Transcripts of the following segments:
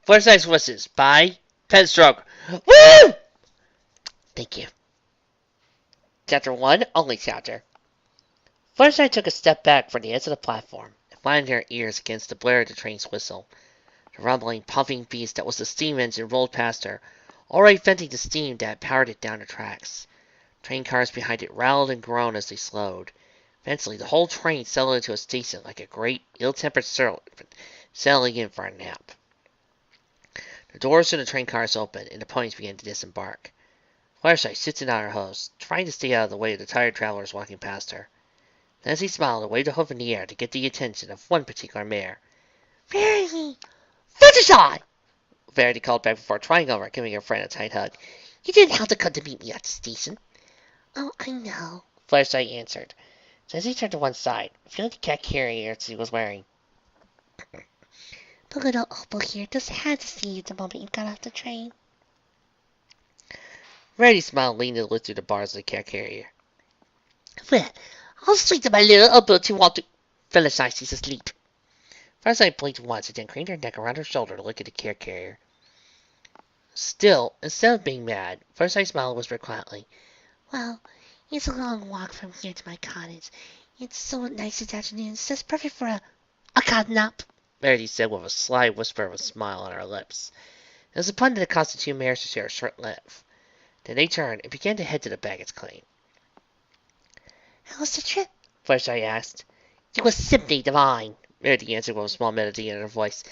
Fluttershy's Wishes by Penstroke. Woo! Thank you. Chapter 1, Only Chapter. Fluttershy took a step back from the edge of the platform and lined her ears against the blare of the train's whistle. The rumbling, puffing beast that was the steam engine rolled past her, already venting the steam that powered it down the tracks. Train cars behind it rattled and groaned as they slowed. Eventually, the whole train settled into a station like a great, ill-tempered servant settling in for a nap. The doors of the train cars opened, and the ponies began to disembark. Fluttershy sits on her host, trying to stay out of the way of the tired travelers walking past her. Then she smiled and waved a hoof in the air to get the attention of one particular mare. "Rarity! Fluttershy!" Rarity called back before trying over and giving her friend a tight hug. "You didn't have to come to meet me at the station." "Oh, I know," Fluttershy answered. Then she turned to one side, feeling the cat carrier she was wearing. "The little oboe here just had to see you the moment you got off the train." Rarity smiled and leaned a little through the bars of the cat carrier. "Well, I'll speak to my little oboe to want to—" Fluttershy, she's asleep. Fluttershy blinked once and then craned her neck around her shoulder to look at the cat carrier. Still, instead of being mad, Fluttershy smiled and whispered quietly, "Well, it's a long walk from here to my cottage. It's so nice this afternoon. It's just perfect for a cod nap," Rarity said with a sly whisper of a smile on her lips. It was a pun that caused the two mares to share a short laugh. Then they turned and began to head to the baggage claim. "How was the trip?" Fluttershy asked. "It was simply divine," Rarity answered with a small melody in her voice.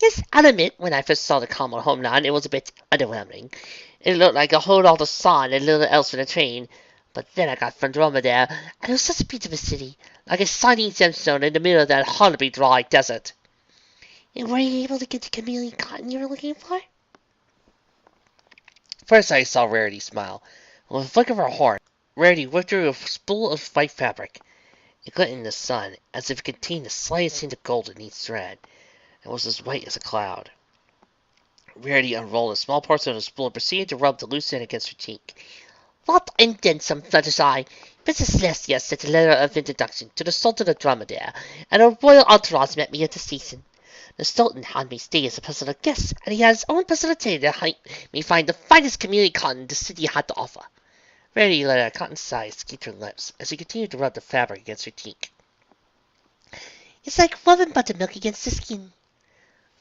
"Yes, I'll admit, when I first saw the camel homeland, it was a bit underwhelming. It looked like a whole lot of sun and little else in the train. But then I got from Dromedare, and it was such a beautiful city, like a shining gemstone in the middle of that horribly dry desert." "And were you able to get the chameleon cotton you were looking for?" First I saw Rarity smile. With a flick of her horn, Rarity withdrew a spool of white fabric. It glinted in the sun, as if it contained the slightest hint of gold in each thread, and was as white as a cloud. Rarity unrolled a small portion of the spool and proceeded to rub the loose end against her cheek. "What and then some, Fluttershy! Princess Celestia sent a letter of introduction to the Sultan of Dromedare, and a royal entourage met me at the station. The Sultan had me stay as a personal guest, and he had his own personal tailor to help me find the finest chameleon cotton the city had to offer." Rarity let a cotton sigh escape her lips as she continued to rub the fabric against her cheek. "It's like rubbing buttermilk against the skin."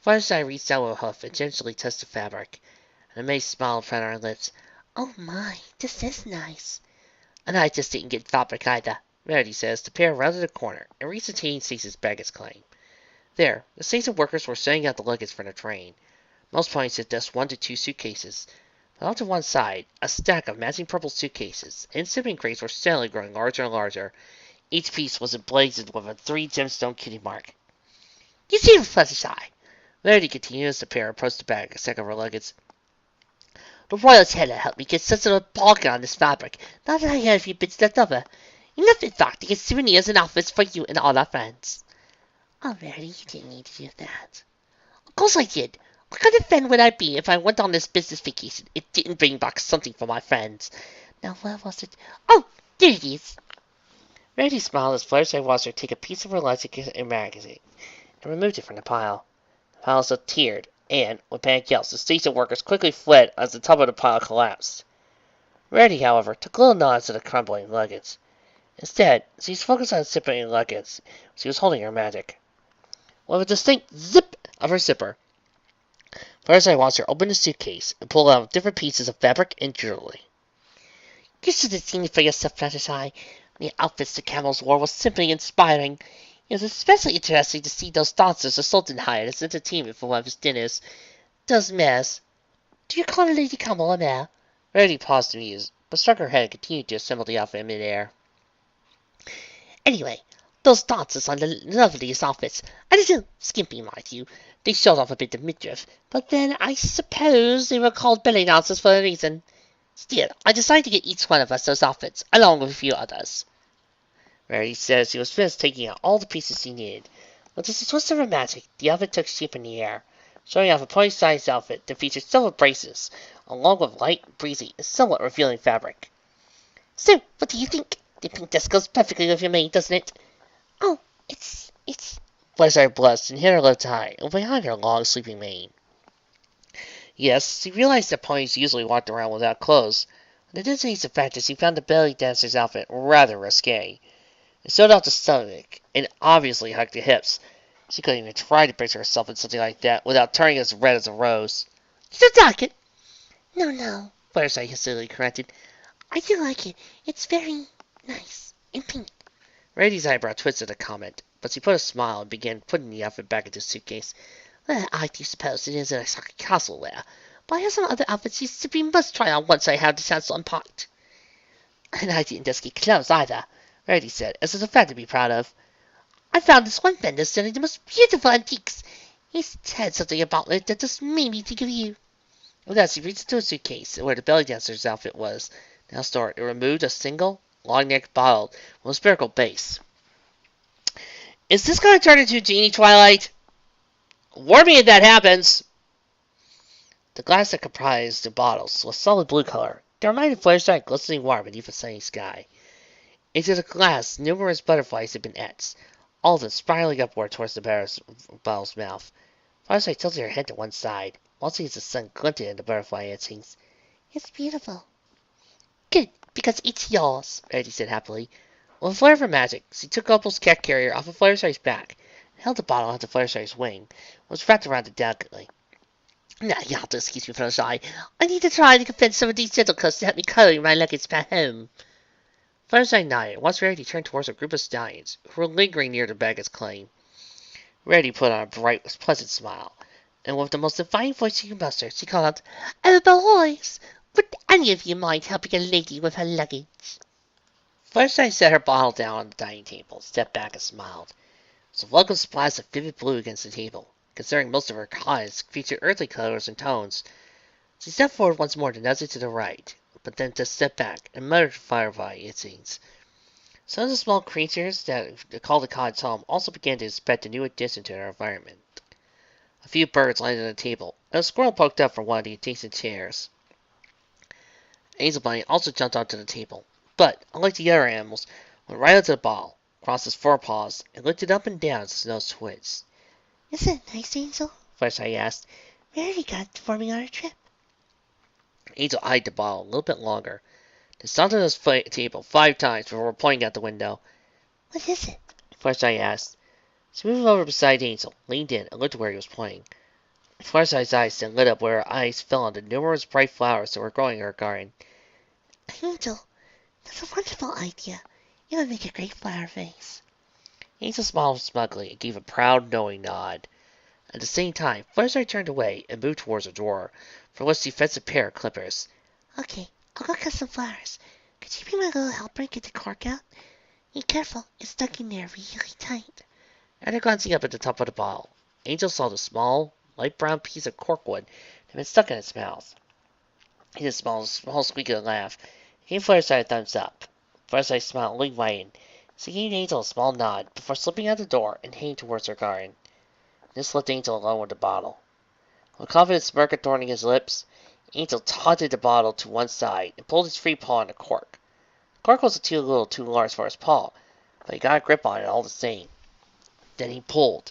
Fluttershy reached out with a hoof and gently touched the fabric. An amazed smile in front of her lips. "Oh my, this is nice." "And I just didn't get fabric either," Rarity says. The pair rounded a corner and reached the train station's baggage claim. There, the station workers were setting out the luggage from the train. Most ponies had just 1 to 2 suitcases. But off to one side, a stack of matching purple suitcases and shipping crates were steadily growing larger and larger. Each piece was emblazoned with a 3 gemstone kitty mark. "You see, Fluttershy," Rarity continued as the pair approached the bag, sack of her luggage. "The royal tailor helped me get such a bargain on this fabric. Now that I had a few bits left over. Enough, in fact, to get souvenirs and outfits for you and all our friends." "Oh, Rarity, you didn't need to do that." "Of course I did. What kind of friend would I be if I went on this business vacation and didn't bring back something for my friends? Now, where was it? Oh, there it is." Rarity smiled as Fluttershy watched her take a piece of her luggage and magazine and removed it from the pile. The pile still tiered, and, with panic yells, the station workers quickly fled as the top of the pile collapsed. Rarity, however, took little notice of the crumbling luggage. Instead, she was focused on zipping her luggage. She was holding her magic. With a distinct zip of her zipper, Fluttershy watched her open the suitcase and pull out different pieces of fabric and jewelry. "You should have seen it for yourself, Fluttershy. The outfits the camels wore was simply inspiring. It was especially interesting to see those dancers the Sultan hired as entertainment for one of his dinners. Those mares— Do you call a lady camel a mare?" Rarity paused to muse, but shook her head and continued to assemble the outfit in mid-air. "Anyway, those dancers on the loveliest outfits. A little skimpy, mind you. They showed off a bit of midriff, but then I suppose they were called belly dancers for a reason. Still, I decided to get each one of us those outfits, along with a few others." Rarity said she was finished taking out all the pieces she needed. With just a twist of her magic, the outfit took shape in the air, showing off a pony-sized outfit that featured several braces, along with light, breezy, and somewhat revealing fabric. "So, what do you think? The pink dress goes perfectly with your mane, doesn't it?" "Oh, it's—" Fluttershy blushed and hit her lips high, and behind her long, sleeping mane. Yes, he realized that ponies usually walked around without clothes, and it didn't change the fact that he found the belly dancer's outfit rather risque. It showed off the stomach, and obviously hugged the hips. She couldn't even try to picture herself in something like that without turning as red as a rose. You don't like it? No, no, Fluttershy hastily corrected. I do like it. It's very nice and pink. Rarity's eyebrow twisted at the comment, but she put a smile and began putting the outfit back into the suitcase. Well, I do suppose it is an Osaka castle wear, but I have some other outfits you simply must try on once I have the castle unpacked. And I didn't just get clothes either, Rarity said, as a fact to be proud of. I found this one vendor selling the most beautiful antiques. He said something about it that just made me think of you. With that, she reached into a suitcase where the belly dancer's outfit was now stored and removed a single, long-necked bottle with a spherical base. Is this going to turn into a genie, Twilight? Warn me if that happens! The glass that comprised the bottles was solid blue color. They reminded Fluttershy glistening water beneath a sunny sky. Into the glass, numerous butterflies had been etched, all of them spiraling upward towards the bottle's mouth. Fluttershy tilted her head to one side, watching as the sun glinted in the butterfly etchings. It's beautiful. Good, because it's yours, Rarity said happily. With a flare of her magic, she took Opal's cat carrier off of Fluttershy's back and held the bottle onto Fluttershy's wing, which was wrapped around it delicately. Now, you'll have to excuse me, Fluttershy. I need to try to convince some of these gentlecoats to help me carry my luggage back home. Fluttershy nodded and watched Rarity turn towards a group of stallions who were lingering near the baggage claim. Rarity put on a bright, pleasant smile, and with the most defiant voice she could muster, she called out, "Oh, boys! Would any of you mind helping a lady with her luggage?" Fluttershy set her bottle down on the dining table, stepped back, and smiled. There was a welcome splash of vivid blue against the table, considering most of her cards featured earthly colors and tones. She stepped forward once more to nudge it to the right, but then to step back and mutter to Firefly, it seems. Some of the small creatures that called the cottage home also began to inspect the new addition to their environment. A few birds landed on the table, and a squirrel poked up from one of the adjacent chairs. Angel Bunny also jumped onto the table, but, unlike the other animals, went right onto the ball, crossed his forepaws, and looked it up and down as his nose twitched. "Isn't it nice, Angel?" Fluttershy asked. "Rarity got it for me on our trip." Angel eyed the ball a little bit longer, then stomped on his table 5 times before pointing out the window. "What is it?" Fluttershy asked. She moved over beside Angel, leaned in, and looked where he was pointing. Fluttershy's eyes then lit up where her eyes fell on the numerous bright flowers that were growing in her garden. "Angel, that's a wonderful idea. It would make a great flower vase." Angel smiled smugly and gave a proud, knowing nod. At the same time, Fluttershy turned away and moved towards a drawer, from which she fetched a pair of clippers. "Okay, I'll go cut some flowers. Could you be my little helper and get the cork out? Be careful, it's stuck in there really tight." After glancing up at the top of the bottle, Angel saw the small, light brown piece of corkwood that had been stuck in its mouth. He did a small squeaky laugh, and gave Fluttershy a thumbs up. Fluttershy's smile only widened. She gave Angel a small nod before slipping out the door and heading towards her garden. This left Angel alone with the bottle. With a confident smirk adorning his lips, Angel tossed the bottle to one side and pulled his free paw on the cork. The cork was a little too large for his paw, but he got a grip on it all the same. Then he pulled,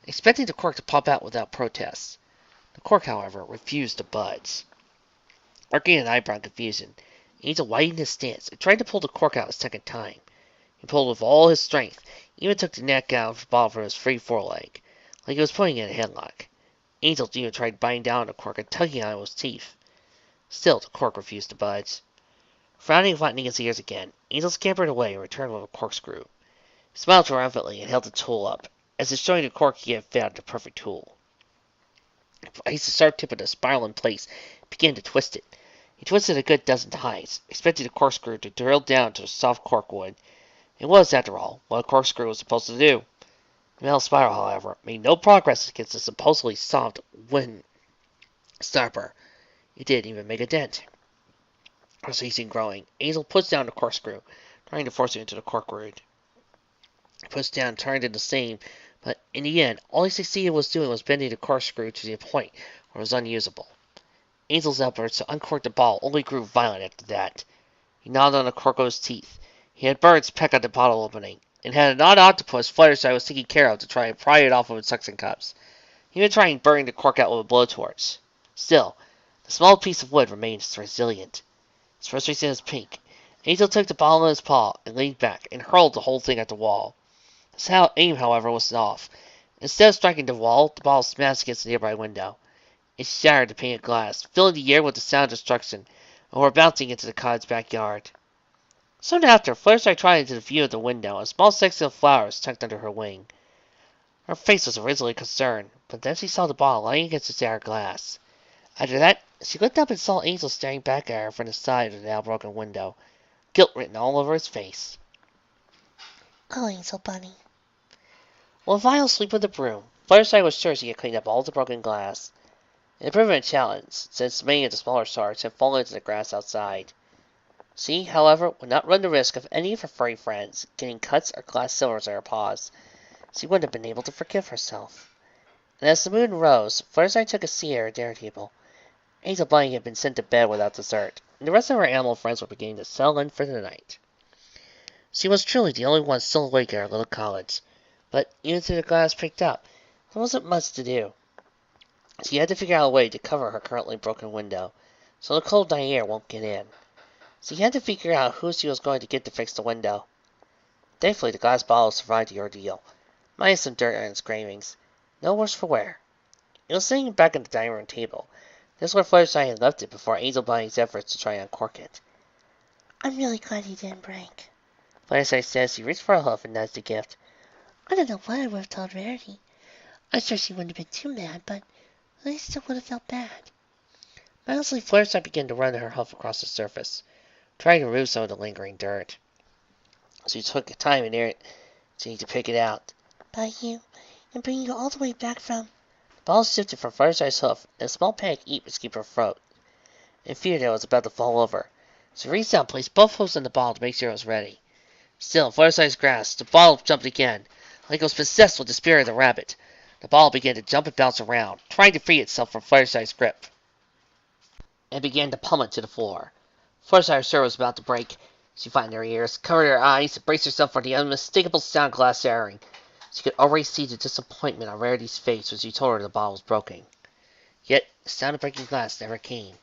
expecting the cork to pop out without protest. The cork, however, refused to budge. Arcing an eyebrow in confusion, Angel widened his stance and tried to pull the cork out a second time. He pulled with all his strength, even took the neck out of the bottle from his free foreleg, like he was putting in a headlock. Angel even tried biting down on the cork and tugging on it with his teeth. Still, the cork refused to budge. Frowning and flattening his ears again, Angel scampered away and returned with a corkscrew. He smiled triumphantly and held the tool up, as if showing the cork he had found the perfect tool. He placed the sharp tip of the spiral in place and began to twist it. He twisted a good dozen times, expecting the corkscrew to drill down to the soft corkwood. It was, after all, what a corkscrew was supposed to do. The metal spiral, however, made no progress against the supposedly soft wind stopper. It didn't even make a dent. Ceasing growing, Angel pushed down the corkscrew, trying to force it into the corkwood. He pushed down, turned it the same, but in the end, all he succeeded was doing was bending the corkscrew to the point where it was unusable. Angel's efforts to uncork the ball only grew violent after that. He gnawed on the cork with his teeth. He had birds peck at the bottle opening, and had an odd octopus Fluttershy was taking care of to try and pry it off of its suction cups. He even tried burning the cork out with a blowtorch. Still, The small piece of wood remained resilient. His first reaction was pink. Angel took the ball in his paw and leaned back and hurled the whole thing at the wall. His aim, however, was off. Instead of striking the wall, the ball smashed against the nearby window. It shattered the painted glass, filling the air with the sound of destruction, and were bouncing into the cottage's backyard. Soon after, Fluttershy tried into the view of the window, a small section of flowers tucked under her wing. Her face was originally concerned, but then she saw the ball lying against the shattered glass. After that, she looked up and saw Angel staring back at her from the side of the now broken window, guilt written all over his face. Oh, Angel Bunny. While Violet slept with the broom, Fluttershy was sure she had cleaned up all the broken glass. An improvement challenge, since many of the smaller shards had fallen into the grass outside. She, however, would not run the risk of any of her furry friends getting cuts or glass silvers in her paws. She wouldn't have been able to forgive herself. And as the moon rose, Fluttershy took a seat at her dinner table. Angel Bunny had been sent to bed without dessert, and the rest of her animal friends were beginning to settle in for the night. She was truly the only one still awake at her little cottage, but even with the glass picked up, there wasn't much to do. She had to figure out a way to cover her currently broken window, so the cold night air won't get in. She had to figure out who she was going to get to fix the window. Thankfully, the glass bottle survived the ordeal, minus some dirt on its engravings. No worse for wear. It was sitting back on the dining room table. This is where Fluttershy had left it before Angel Bunny's efforts to try and uncork it. I'm really glad he didn't break. Fluttershy said as she reached for a hoof and nudged the gift. I don't know what I would have told Rarity. I'm sure she wouldn't have been too mad, but at least I still would have felt bad. Mindlessly, Fluttershy began to run her hoof across the surface, trying to remove some of the lingering dirt. She took time and energy to pick it out. By you, and bringing you all the way back from... The ball shifted from Fluttershy's hoof, and a small panic escaped her throat. In fear that it was about to fall over, she reached out and placed both hooves on the ball to make sure it was ready. Still, in Fluttershy's grasp, the ball jumped again, like it was possessed with the spirit of the rabbit. The ball began to jump and bounce around, trying to free itself from Fluttershy's grip, and began to pummel to the floor. Fluttershy was sure it was about to break. She flattened her ears, covered her eyes, and braced herself for the unmistakable sound of glass shattering. She could already see the disappointment on Rarity's face when she told her the bottle was broken. Yet, the sound of breaking glass never came.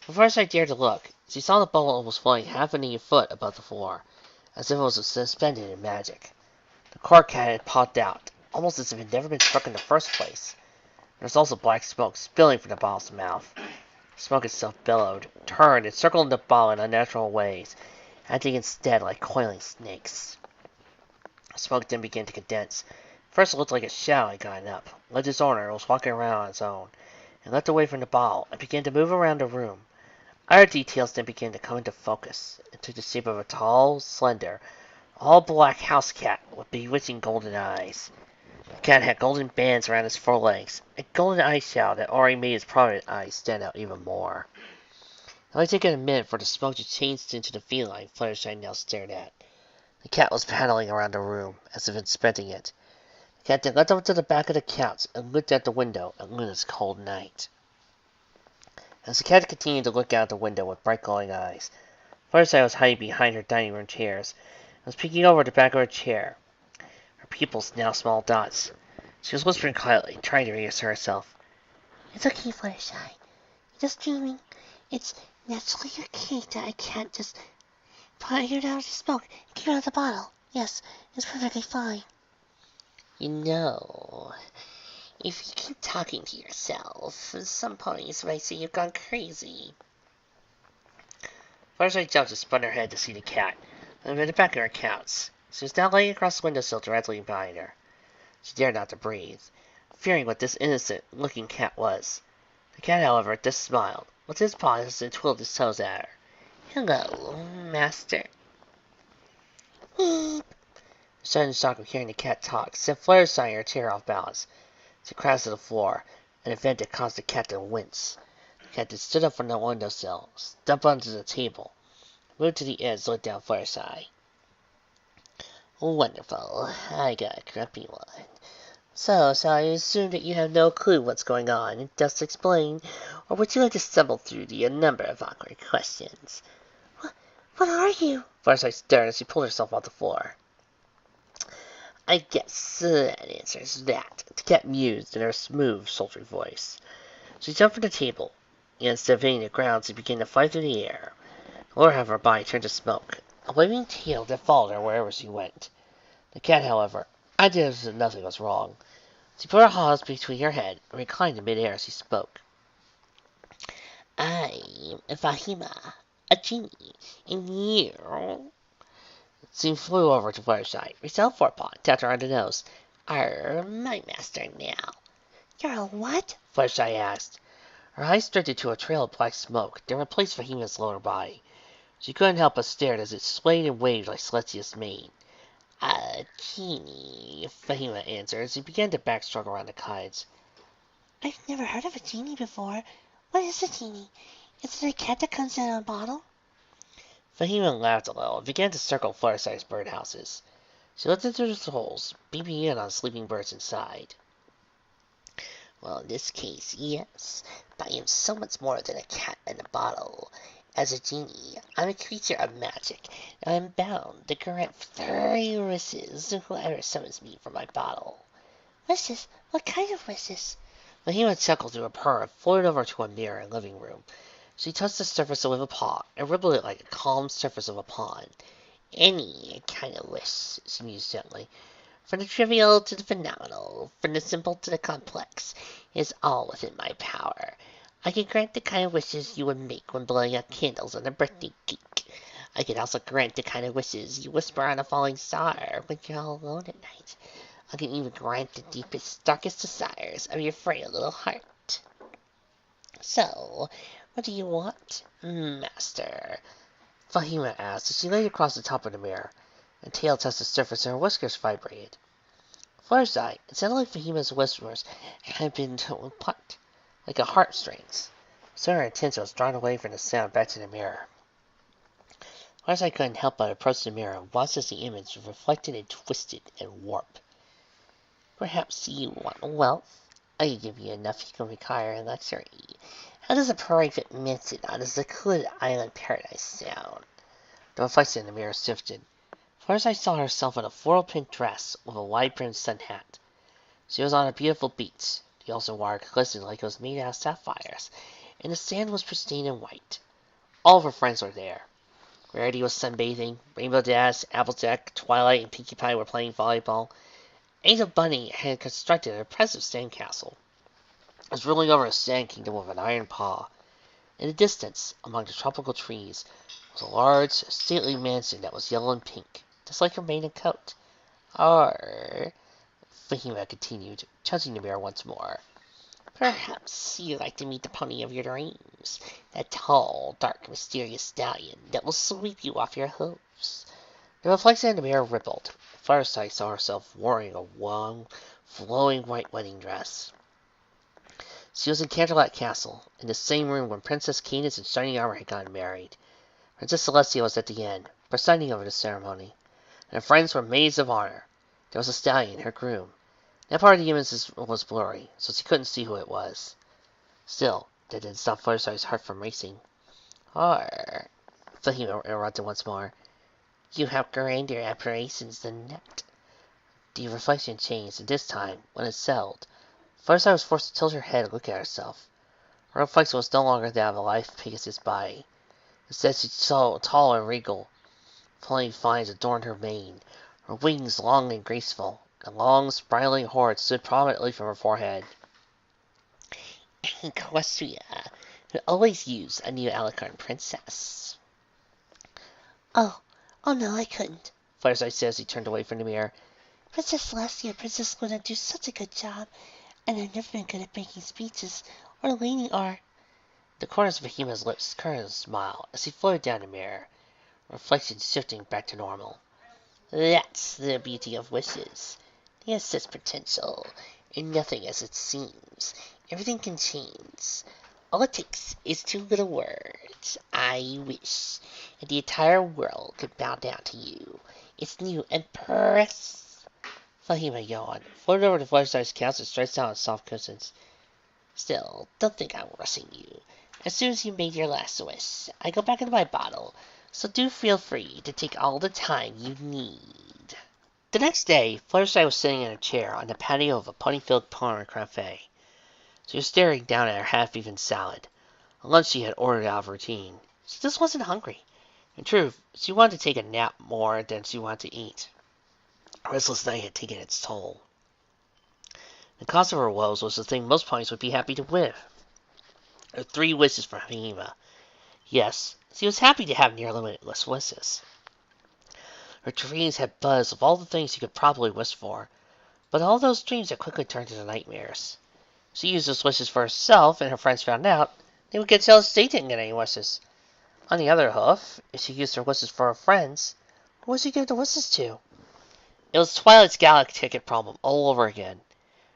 Before I dared to look, she saw the bottle was floating half an inch foot above the floor, as if it was suspended in magic. The cork had popped out, almost as if it had never been struck in the first place. There was also black smoke spilling from the bottle's mouth. The smoke itself billowed, turned, and circled the bottle in unnatural ways, acting instead like coiling snakes. The smoke then began to condense. First it looked like a shadow had gotten up, left its owner, and was walking around on its own, and leapt away from the bottle, and began to move around the room. Other details then began to come into focus, and took the shape of a tall, slender, all-black house cat with bewitching golden eyes. The cat had golden bands around its forelegs, a golden eyeshadow that already made its prominent eyes stand out even more. It only taken a minute for the smoke to change into the feline Fluttershy now stared at. The cat was paddling around the room, as if inspecting it. The cat then leapt over to the back of the couch and looked out the window at Luna's cold night. As the cat continued to look out the window with bright glowing eyes, Fluttershy was hiding behind her dining room chairs and was peeking over the back of her chair. Her pupils now small dots. She was whispering quietly, trying to reassure herself. It's okay, Fluttershy. You're just dreaming. It's naturally okay that I can't just put it out of the smoke and keep it out of the bottle. Yes, it's perfectly fine. You know, if you keep talking to yourself, some ponies might say you've gone crazy. Fluttershy jumped and spun her head to see the cat, and in the back of her couch. She was now laying across the windowsill directly behind her. She dared not to breathe, fearing what this innocent-looking cat was. The cat, however, just smiled, with his paws and twirled his toes at her. "Hello, master." Beep. The sudden shock of hearing the cat talk sent Fluttershy and her chair off balance. She crashed to the floor, an event that caused the cat to wince. The cat then stood up from the windowsill, stepped onto the table, moved to the edge, and looked down at Fluttershy. "Wonderful. I got a grumpy one. So, shall I assume that you have no clue what's going on, and just explain, or would you like to stumble through a number of awkward questions?" What are you? Fluttershy stared as she pulled herself off the floor. "I guess that answers that," the cat mused in her smooth, sultry voice. She jumped from the table, and instead of hitting the ground, she began to fly through the air. The lower half of her body turned to smoke, a waving tail that followed her wherever she went. The cat, however, acted as if nothing was wrong. She put her paws between her head and reclined in midair as she spoke. I'm Fahima, a genie, and you... She flew over to Fluttershy, reached out a forepaw, and tapped her on the nose. are my master now. You're a what? Fluttershy asked. Her eyes drifted to a trail of black smoke that replaced Fahima's lower body. She couldn't help but stare as it swayed and waved like Celestia's mane. A genie, Fahima answered as he began to backstroke around the kites. I've never heard of a genie before. What is a genie? Is it a cat that comes in a bottle? Fahima laughed a little and began to circle Fluttershy's birdhouses. She looked into the holes, beaming in on sleeping birds inside. Well, in this case, yes, but I am so much more than a cat in a bottle. As a genie, I'm a creature of magic, and I'm bound to grant 3 wishes to whoever summons me from my bottle. Wishes? What kind of wishes? Fahima chuckled through a purr and floated over to a mirror in the living room. She touched the surface with a paw and rippled it like a calm surface of a pond. Any kind of wish, she mused gently. From the trivial to the phenomenal, from the simple to the complex, is all within my power. I can grant the kind of wishes you would make when blowing out candles on a birthday cake. I can also grant the kind of wishes you whisper on a falling star when you're all alone at night. I can even grant the deepest, darkest desires of your frail little heart. So, what do you want, master? Fahima asked as she lay across the top of the mirror, and tail touched the surface and her whiskers vibrated. Fluttershy, it sounded like Fahima's whispers had been plucked, like a heartstrings. So her attention was drawn away from the sound back to the mirror. Fluttershy couldn't help but approach the mirror and watch as the image reflected and twisted and warped. Perhaps you want wealth? I can give you enough you can retire in luxury. How does a private mansion on a secluded island paradise sound? The reflection in the mirror shifted. Fluttershy saw herself in a floral pink dress with a wide-brimmed sun hat. She was on a beautiful beach. The ocean water glistened like it was made out of sapphires, and the sand was pristine and white. All of her friends were there. Rarity was sunbathing, Rainbow Dash, Applejack, Twilight, and Pinkie Pie were playing volleyball. Angel Bunny had constructed an impressive sandcastle. It was ruling over a sand kingdom with an iron paw. In the distance, among the tropical trees, was a large, stately mansion that was yellow and pink, just like her maiden coat. Or, Fahima continued, touching the mirror once more. Perhaps you'd like to meet the pony of your dreams, that tall, dark, mysterious stallion that will sweep you off your hooves. The reflection in the mirror rippled. Fluttershy saw herself wearing a long, flowing white wedding dress. She was in Candlelight Castle, in the same room when Princess Cadance and Shining Armor had gotten married. Princess Celestia was at the end, presiding over the ceremony, and her friends were maids of honor. There was a stallion, her groom. That part of the image was blurry, so she couldn't see who it was. Still, that didn't stop Fluttershy's heart from racing. Or, Fahima interrupted once more. You have grander aspirations than that. The reflection changed, and this time, when it settled, Fluttershy was forced to tilt her head and look at herself. Her reflection was no longer that of a lithe Pegasus body. Instead, she saw tall and regal. Flowing vines adorned her mane, her wings long and graceful, and long, spiraling horns stood prominently from her forehead. Equestria would always use a new alicorn princess. Oh no, I couldn't, Fluttershy said as he turned away from the mirror. Princess Celestia and Princess Luna do such a good job, and I've never been good at making speeches, or leaning, or... The corners of Fahima's lips curved a smile as he floated down the mirror, reflection shifting back to normal. That's the beauty of wishes. They have such potential, and nothing as it seems. Everything can change. All it takes is 2 little words. I wish. And the entire world could bow down to you. It's new and press. Fahima yawned, floated over to Fluttershy's couch and stretched out on soft cushions. Still, don't think I'm rushing you. As soon as you made your last wish, I go back into my bottle, so do feel free to take all the time you need. The next day, Fluttershy was sitting in a chair on the patio of a Ponyville corner cafe. She was staring down at her half-eaten salad. a lunch she had ordered out of routine. She just wasn't hungry. In truth, she wanted to take a nap more than she wanted to eat. A restless night had taken its toll. The cause of her woes was the thing most ponies would be happy to win. Her 3 wishes for Fahima. Yes, she was happy to have near-limitless wishes. Her dreams had buzz of all the things she could probably wish for, but all those dreams had quickly turned into nightmares. She used those wishes for herself, and her friends found out. They would get jealous they didn't get any wishes. On the other hoof, if she used her wishes for her friends, who would she give the wishes to? It was Twilight's Galaxy ticket problem all over again.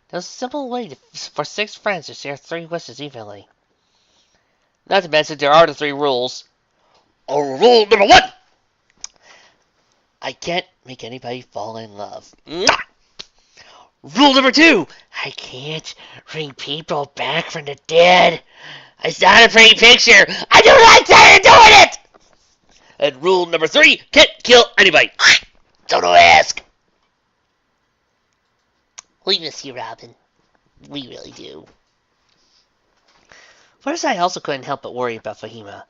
There was a simple way for 6 friends to share 3 wishes evenly. Not to mention, there are the 3 rules. Rule number 1! I can't make anybody fall in love. Mwah! Rule number 2! I can't bring people back from the dead. It's not a pretty picture. I do not say you're doing it! And rule number 3, can't kill anybody. Don't ask. We miss you, Robin. We really do. Fluttershy also couldn't help but worry about Fahima,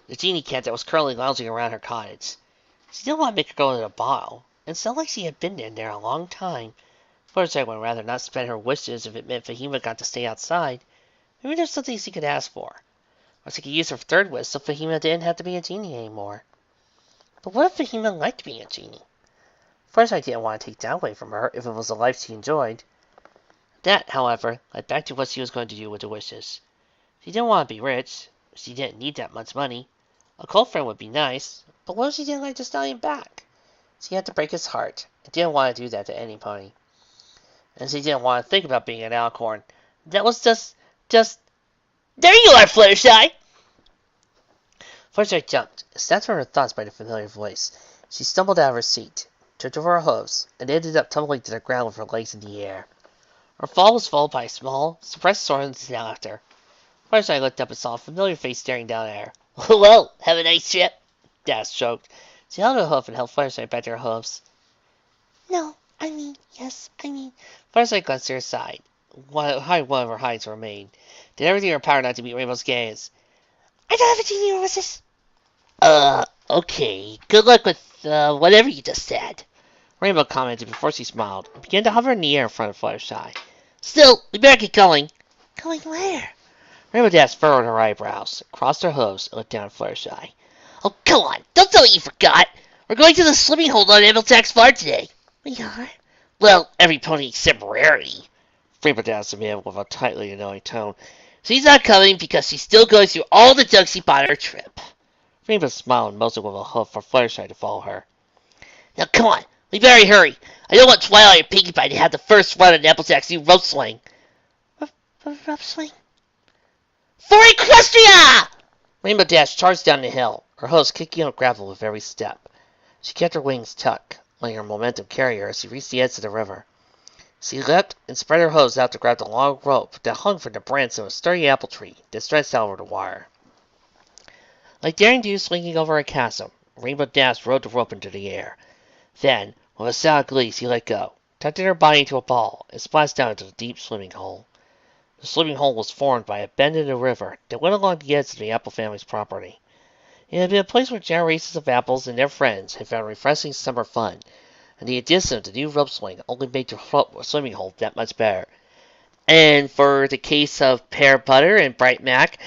the genie cat that was currently lounging around her cottage. She didn't want to make her go into a bottle, and it sounded like she had been in there a long time. Fluttershy would rather not spend her wishes if it meant Fahima got to stay outside. Maybe there's something she could ask for. Or she could use her 3rd wish so Fahima didn't have to be a genie anymore. But what if Fahima liked being a genie? Fluttershy didn't want to take that away from her if it was a life she enjoyed. That, however, led back to what she was going to do with the wishes. She didn't want to be rich. She didn't need that much money. A cold friend would be nice, but what if she didn't like the stallion back? She had to break his heart, and didn't want to do that to any pony. And she didn't want to think about being an alicorn. That was just... There you are, Fluttershy! Fluttershy jumped, snapped from her thoughts by the familiar voice. She stumbled out of her seat, tripped over her hooves, and ended up tumbling to the ground with her legs in the air. Her fall was followed by a small, suppressed snort and laughter. Fluttershy looked up and saw a familiar face staring down at her. Well, have a nice trip. Dash choked. She held her hoof and held Fluttershy back to her hooves. No, yes. Fluttershy glanced to her side. One of her hides remained. Did everything in her power not to meet Rainbow's gaze. I don't have a genie or wishes. Okay. Good luck with, whatever you just said. Rainbow commented before she smiled and began to hover in the air in front of Fluttershy. Still, we better get going. Going where? Rainbow Dash furrowed her eyebrows, crossed her hooves, and looked down at Fluttershy. Oh, come on. Don't tell me you forgot. We're going to the swimming hole on Emiltax Farm today. We are? Well, every pony except Rarity. Rainbow Dash demanded with a tightly annoying tone. She's not coming because she's still going through all the junk she bought her trip. Rainbow smiled and motioned with a hoof for Fluttershy to follow her. Now, come on. We better hurry. I don't want Twilight and Pinkie Pie to have the first run at Applejack's new rope swing. Rope swing? For Equestria! Rainbow Dash charged down the hill, her hooves kicking on gravel with every step. She kept her wings tucked, letting her momentum carry her as she reached the edge of the river. She leapt and spread her hooves out to grab the long rope that hung from the branch of a sturdy apple tree that stretched out over the wire. Like daring do swinging over a chasm, Rainbow Dash rode the rope into the air. Then, with a sound of glee, she let go, tucking her body into a ball, and splashed down into the deep swimming hole. The swimming hole was formed by a bend in the river that went along the edge of the Apple family's property. It had been a place where generations of apples and their friends had found refreshing summer fun, and the addition of the new rope swing only made the swimming hole that much better. And for the case of Pear Butter and Bright Mac,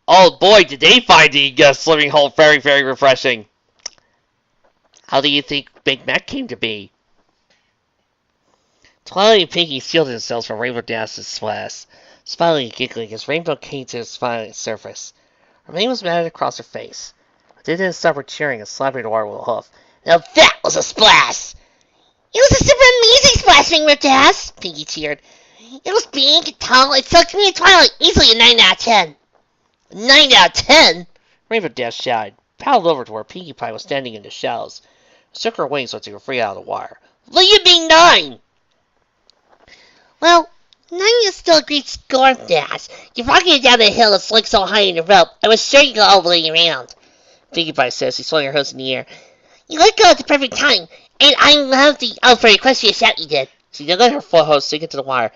oh boy, did they find the swimming hole very, very refreshing. How do you think Big Mac came to be? Twilight and Pinkie shielded themselves from Rainbow Dash's splash, smiling and giggling as Rainbow came to the smiling surface. Her mane was matted across her face, but they didn't stop her cheering and slapping the water with a hoof. Now that was a splash! It was a super amazing splash, Rainbow Dash! Pinkie cheered. It was big and tall. It took me and Twilight easily a 9 out of 10. 9 out of 10? Rainbow Dash shouted, paddled over to where Pinkie Pie was standing in the shallows, shook her wings so she could free out of the wire. What do you mean 9? Well, 9 is still a great score, Dash. You're rocking it down the hill and slung so high in the rope, I was sure you go all the way around. Pinkie Pie said as she swung her hooves in the air. You let go at the perfect time, and I love the for equestrian shout you did. She let her foot hose sink into the wire.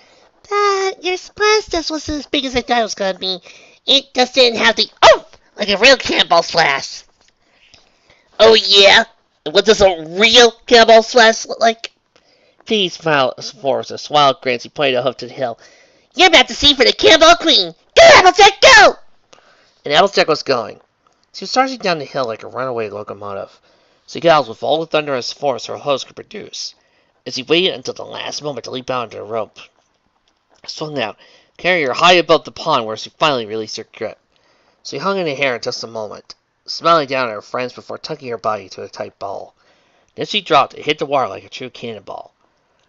But your splash just wasn't as big as I thought it was going to be. It doesn't have the oomph like a real cannonball slash. Oh yeah? What does a real cannonball slash look like? Piggy smiled for us, a smile grins he pointed a hoof to the hill. You're about to see for the cannonball queen. Go, Applejack, go! And Applejack was going. She was charging down the hill like a runaway locomotive. She galloped with all the thunderous force her host could produce, as he waited until the last moment to leap out onto the rope. Swung out, carrying her high above the pond where she finally released her grip. She hung in the air in just a moment, smiling down at her friends before tucking her body to a tight ball. Then she dropped and hit the water like a true cannonball.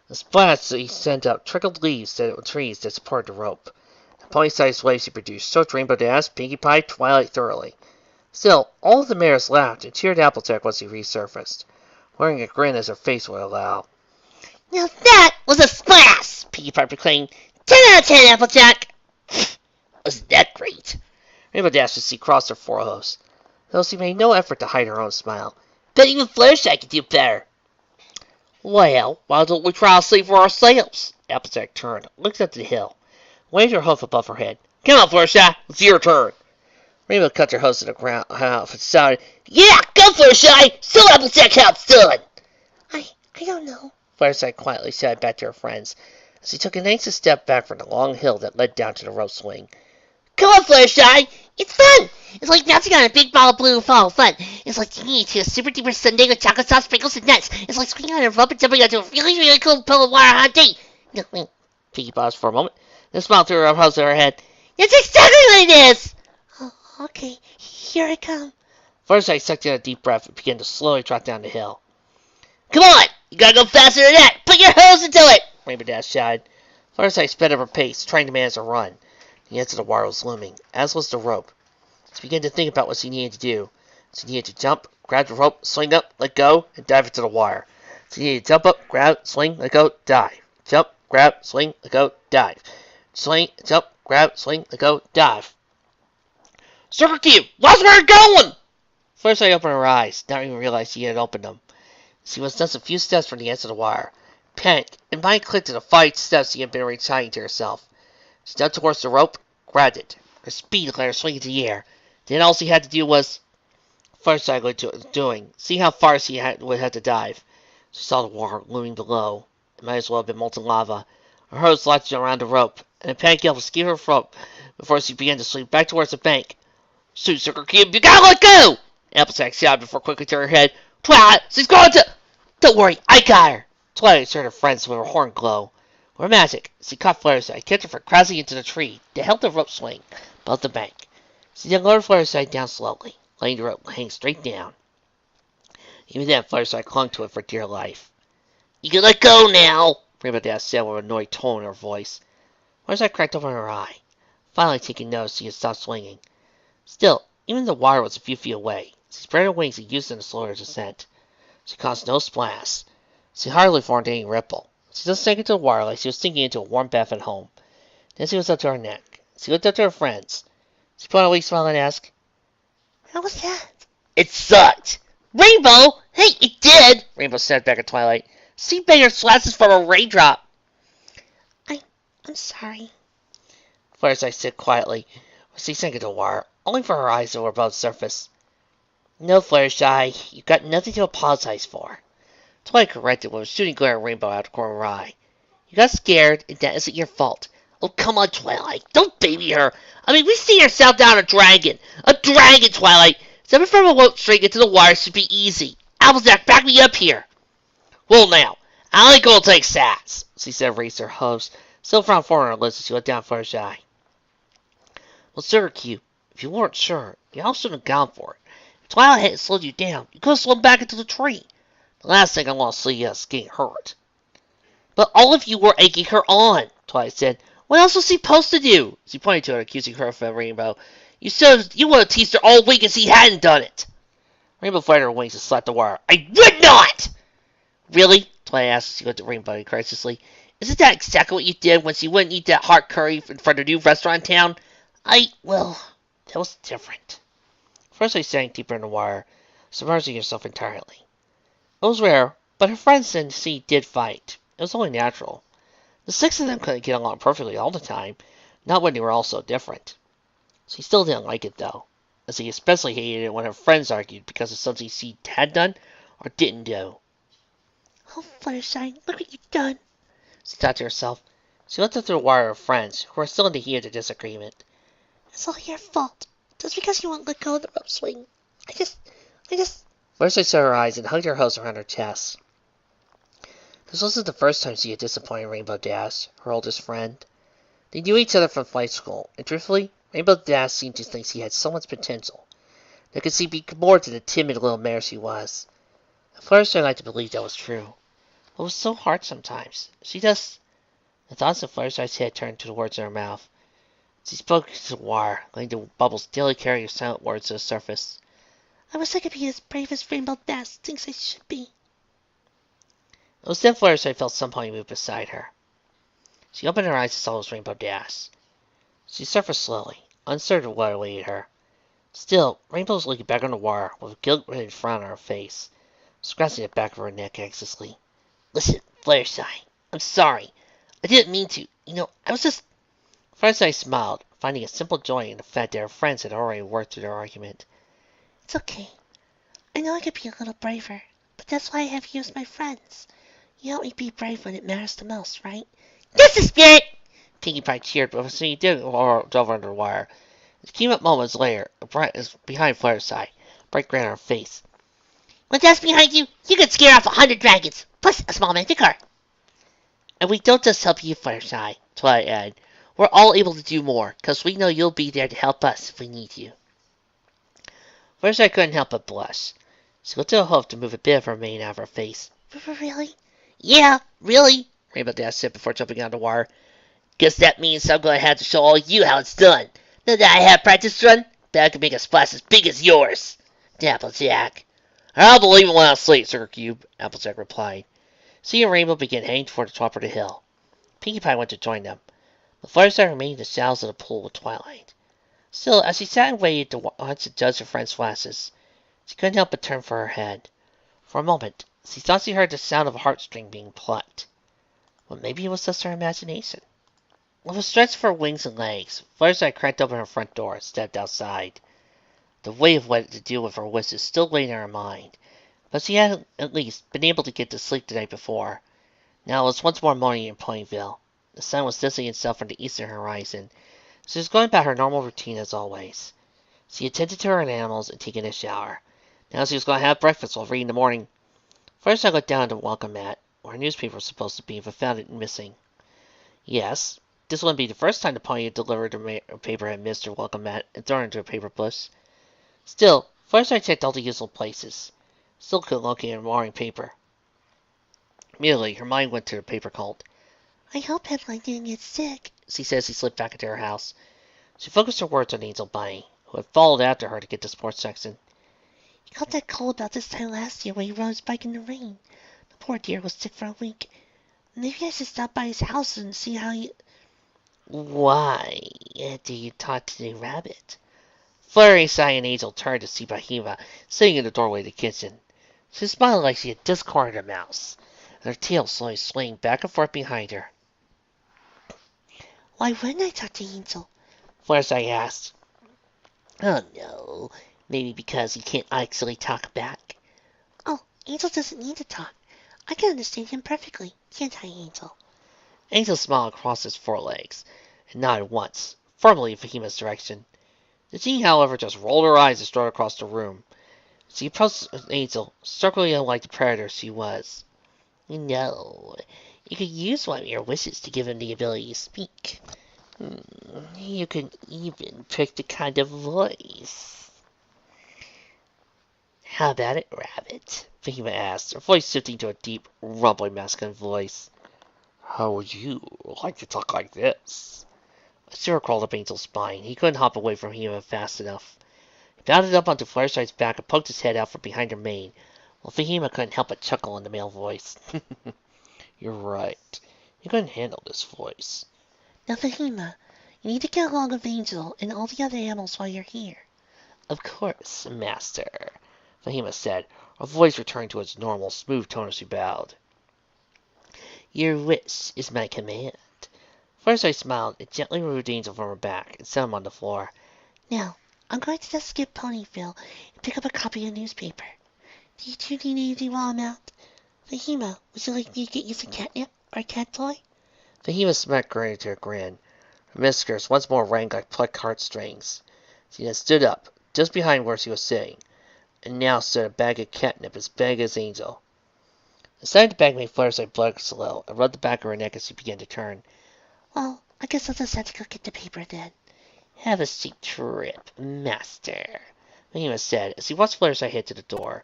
The splash she sent up trickled leaves to the trees that supported the rope. The pony-sized waves she produced soaked Rainbow Dash, Pinkie Pie, Twilight thoroughly. Still, all of the mares laughed and cheered Applejack once he resurfaced, wearing a grin as her face would allow. Now that was a splash, Pinkie Pie proclaimed. 10 out of 10, Applejack. Wasn't that great? Rainbow Dash could see crossed her forehoofs, though she made no effort to hide her own smile. Bet even Fluttershy could do better. Well, why don't we try to see for ourselves? Applejack turned, looked up the hill, waved her hoof above her head. Come on, Fluttershy, it's your turn. Rainbow cut her hooves to the ground and shouted, Yeah, go Fluttershy! Show Applejack how it's done! I don't know, Fluttershy quietly shouted back to her friends, as he took an anxious step back from the long hill that led down to the rope swing. Come on, Fluttershy! It's fun! It's like bouncing on a big ball of blue fall fun. It's like taking it to a super duper sundae with chocolate sauce, sprinkles, and nuts. It's like swinging on a rope and jumping onto a really, really cool pool of water hot date. No, wait. Pinkie paused for a moment, then smiled through her hose of her head. That's exactly what it is! Oh, okay, here I come. Fluttershy sucked in a deep breath and began to slowly trot down the hill. Come on! You gotta go faster than that! Put your hose into it! Rainbow Dash shouted. Fluttershy sped up her pace, trying to manage a run. The edge of the wire was looming, as was the rope. She began to think about what she needed to do. She needed to jump, grab the rope, swing up, let go, and dive into the wire. She needed to jump up, grab, swing, let go, dive. Jump, grab, swing, let go, dive. Swing, jump, grab, swing, let go, dive. Circle Cube! Watch where you're going! Fluttershy opened her eyes, not even realizing she had opened them. She was just a few steps from the edge of the wire. Panic and mind clicked to the 5 steps she had been reciting to herself. She stepped towards the rope, grabbed it. Her speed let her swing into the air. Then all she had to do was Fluttershy was doing. See how far she would have to dive. She saw the water looming below. It might as well have been molten lava. Her hose latched around the rope, and a panic yell skew her rope before she began to swing back towards the bank. Shoot, Circle Cube, you gotta let go! Applejack shouted before quickly turning her head. Twilight, she's going to... Don't worry, I got her! Twilight turned her friends with her horn glow. With her magic, she caught Fluttershy, kept her from crashing into the tree that held the rope swing above the bank. She then lowered Fluttershy down slowly, letting the rope hang straight down. Even then, Fluttershy clung to it for dear life. You can let go now, Rainbow Dash said with an annoyed tone in her voice. Fluttershy cracked open her eye, finally taking notice she had stopped swinging. Still, even the water was a few feet away. She spread her wings and used them to slow her descent. She caused no splash. She hardly formed any ripple. She just sank into the water like she was sinking into a warm bath at home. Then she was up to her neck. She looked up to her friends. She put on a weak smile and asked, How was that? It sucked! Rainbow! Hey, it did! Rainbow said back at Twilight. See bigger splashes from a raindrop. I'm sorry. Fluttershy said quietly, as she sank into the water, only for her eyes that were above the surface. No, Fluttershy, you've got nothing to apologize for. Twilight corrected with a shooting glare at Rainbow out of the corner of her eye. You got scared, and that isn't your fault. Oh, come on, Twilight. Don't baby her. I mean, we see herself down a dragon. A dragon, Twilight. Stepping from a rope straight into the wire should be easy. Applejack, back me up here. Well, now, I ain't gonna take sass, she said, raised her hooves, still frown forward on her lips as she looked down Fluttershy. Well, Circle Cube, if you weren't sure, you all shouldn't have gone for it. If Twilight hadn't slowed you down, you could have slid back into the tree. The last thing I want to see is getting hurt. But all of you were egging her on, Twilight said. What else was she supposed to do? She pointed to her, accusing her of a Rainbow. You said you would have teased her all week as he hadn't done it. Rainbow fluttered her wings and slapped the wire. I would not! Really? Twilight asked as she looked at Rainbow incredulously. Isn't that exactly what you did when she wouldn't eat that hot curry in front of the new restaurant in town? Well, that was different. First I sank deeper in the wire, submerging herself entirely. It was rare, but her friends and she did fight. It was only natural. The 6 of them couldn't get along perfectly all the time, not when they were all so different. She still didn't like it, though, as he especially hated it when her friends argued because of something she had done or didn't do. Oh, Fluttershy, look what you've done. She thought to herself. She looked up through a wire of friends who were still in the heat of the disagreement. It's all your fault. Just because you won't let go of the rope swing. I just... Fluttershy shut her eyes and hugged her host around her chest. This wasn't the first time she had disappointed Rainbow Dash, her oldest friend. They knew each other from flight school, and truthfully, Rainbow Dash seemed to think she had so much potential. That could she be more than the timid little mare she was. At first, I liked to believe that was true. But it was so hard sometimes. She just... The thoughts of Fluttershy's head turned to the words in her mouth. She spoke to the wire, letting the bubbles daily carry her silent words to the surface. I wish I could be as brave as Rainbow Dash thinks I should be. It was then Fluttershy felt somebody move beside her. She opened her eyes and saw it was Rainbow Dash. She surfaced slowly, uncertain of what awaited her. Still, Rainbow was looking back on the wire with a guilt-ridden frown on her face, scratching the back of her neck anxiously. Listen, Fluttershy, I'm sorry. I didn't mean to. I was just... Fluttershy smiled, finding a simple joy in the fact that her friends had already worked through their argument. It's okay. I know I could be a little braver, but that's why I have you as my friends. You help me be brave when it matters the most, right? That's the spirit! Pinkie Pie cheered, but she did dove under the wire. It came up moments later, behind Fluttershy, bright grin on her face. When that's behind you, you could scare off 100 dragons, plus a small magic car. And we don't just help you, Fluttershy, Twilight added. We're all able to do more, because we know you'll be there to help us if we need you. Fluttershy couldn't help but blush. She lifted her hoof to move a bit of her mane out of her face. Really? Yeah, really, Rainbow Dash said before jumping on the wire. Guess that means I'm going to have to show all you how it's done. Now that I have practice run, bet I can make a splash as big as yours. Applejack. I'll believe it when I sleep, Sugar Cube, Applejack replied. She and Rainbow began heading toward the top of the hill. Pinkie Pie went to join them. The Fluttershy remained in the shallows of the pool with Twilight. Still, as she sat and waited to watch and judge her friend's flashes, she couldn't help but turn for her head. For a moment, she thought she heard the sound of a heartstring being plucked. But maybe it was just her imagination. With a stretch for her wings and legs, Fluttershy cracked open her front door and stepped outside. The weight of what to do with her wishes still weighed in her mind, but she had at least been able to get to sleep the night before. Now it was once more morning in Ponyville. The sun was distancing itself from the eastern horizon. She was going about her normal routine as always. She attended to her animals and taken a shower. Now she was going to have breakfast while reading the morning. First I looked down to the welcome mat, where a newspaper was supposed to be, but found it missing. Yes, this wouldn't be the first time the pony had delivered a paper had missed her welcome mat and thrown it into a paper bush. Still, first I checked all the useful places. Still couldn't locate a morning paper. Immediately, her mind went to the paper cult. I hope Headline didn't get sick, she said as she slipped back into her house. She focused her words on Angel Bunny, who had followed after her to get the sports section. He caught that cold about this time last year when he rode his bike in the rain. The poor dear was sick for a week. Maybe I should stop by his house and see how he... Why do you talk to the rabbit? Fluttershy and Angel turned to see Bahima sitting in the doorway of the kitchen. She smiled like she had just cornered a mouse, and her tail slowly swaying back and forth behind her. Why wouldn't I talk to Angel? Fluttershy asked. Oh no, maybe because he can't actually talk back. Oh, Angel doesn't need to talk. I can understand him perfectly, can't I, Angel? Angel smiled across his forelegs, and nodded once, firmly in Fahima's direction. The genie, however, just rolled her eyes and strode across the room. She approached Angel, circling like the predator she was. No, you could use one of your wishes to give him the ability to speak. You can even pick the kind of voice. How about it, Rabbit? Fahima asked, her voice shifting to a deep, rumbling masculine voice. How would you like to talk like this? A shiver crawled up Angel's spine. He couldn't hop away from Fahima fast enough. He bounded up onto Fluttershy's back and poked his head out from behind her mane, while Fahima couldn't help but chuckle in the male voice. You're right. You couldn't handle this voice. Now, Fahima, you need to get along with Angel and all the other animals while you're here. Of course, Master, Fahima said, her voice returning to its normal, smooth tone as she bowed. Your wish is my command. First I smiled and gently removed Angel from her back and set him on the floor. Now, I'm going to just skip Ponyville and pick up a copy of the newspaper. Do you two need anything while I'm out? Fahima, would you like me to get you some catnip or a cat toy? Fahima smacked Granny to a grin. Her whiskers once more rang like plucked heartstrings. She then stood up, just behind where she was sitting, and now stood a bag of catnip as big as Angel. The sight of the bag made Fluttershy blush a little and rubbed the back of her neck as she began to turn. Well, I guess I'll just have to go get the paper then. Have a safe trip, Master, Fahima said as he watched Fluttershy head to the door.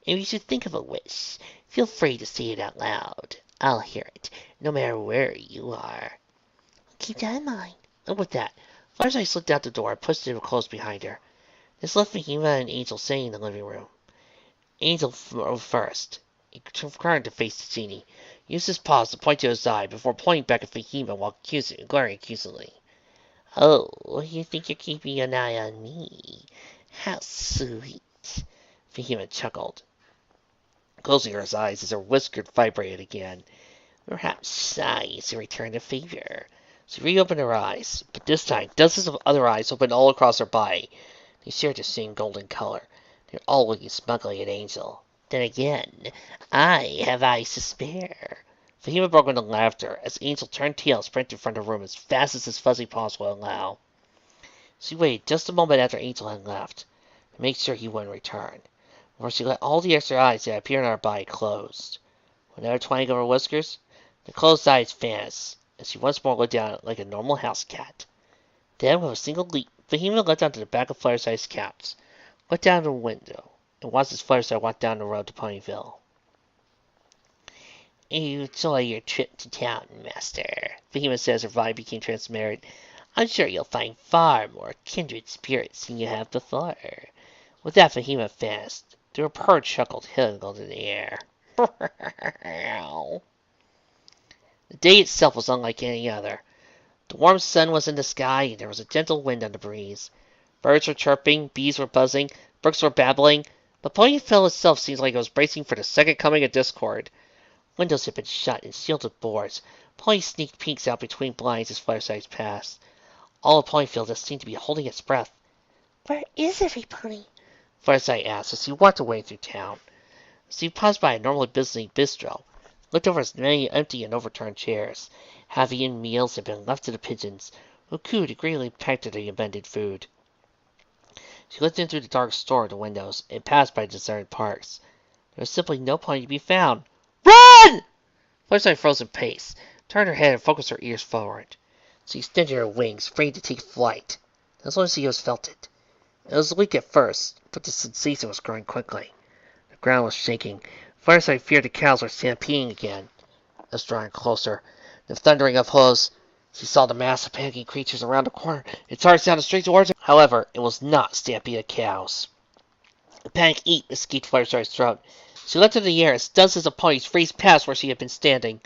If you should think of a wish, feel free to say it out loud. I'll hear it, no matter where you are. I'll keep that in mind. And with that, Fluttershy slipped out the door and pushed it closed behind her. This left Fahima and Angel sitting in the living room. Angel first. He turned to face the genie. He used his paws to point to his eye before pointing back at Fahima while glaring accusingly. Oh, you think you're keeping an eye on me? How sweet. Fahima chuckled, closing her eyes as her whiskers vibrated again. Perhaps shy is to return the favor. She reopened her eyes, but this time dozens of other eyes opened all across her body. They shared the same golden color. They were all looking smugly at Angel. Then again, I have eyes to spare. Fahima broke into laughter as Angel turned tail and sprinted from the room as fast as his fuzzy paws would allow. She waited just a moment after Angel had left to make sure he wouldn't return, before she let all the extra eyes that appeared on her body close. With another twang of her whiskers, the closed eyes vanished, and she once more looked down like a normal house cat. Then, with a single leap, Fahima leapt onto the back of Fluttershy's couch, looked down the window, and watched as Fluttershy walked down the road to Ponyville. Enjoy your trip to town, Master, Fahima said as her vibe became transparent. I'm sure you'll find far more kindred spirits than you have before. With that, Fahima vanished. The purr chuckled, higgled in the air. The day itself was unlike any other. The warm sun was in the sky, and there was a gentle wind on the breeze. Birds were chirping, bees were buzzing, brooks were babbling, but Ponyville itself seemed like it was bracing for the second coming of discord. Windows had been shut and sealed with boards. Pony sneaked peeks out between blinds as Fluttershy passed. All of Ponyville just seemed to be holding its breath. Where is everybody? Fluttershy asked as he walked away through town. As he paused by a normally busy bistro, looked over his many empty and overturned chairs. Half-eaten meals had been left to the pigeons, who cooed and greedily pecked at the amended food. She looked in through the dark store of the windows and passed by deserted parks. There was simply no pony to be found. Run! Fluttershy froze in pace, turned her head and focused her ears forward. She extended her wings, ready to take flight. As long as she felt it. It was weak at first, but the sensation was growing quickly. The ground was shaking. Fluttershy feared the cows were stampeding again. As drawing closer, the thundering of hooves, she saw the mass of panicking creatures around the corner. It started sounding straight towards her. However, it was not a stampede of cows. A panic eat escaped Fluttershy's throat. She leapt into the air as dozens of ponies raced past where she had been standing.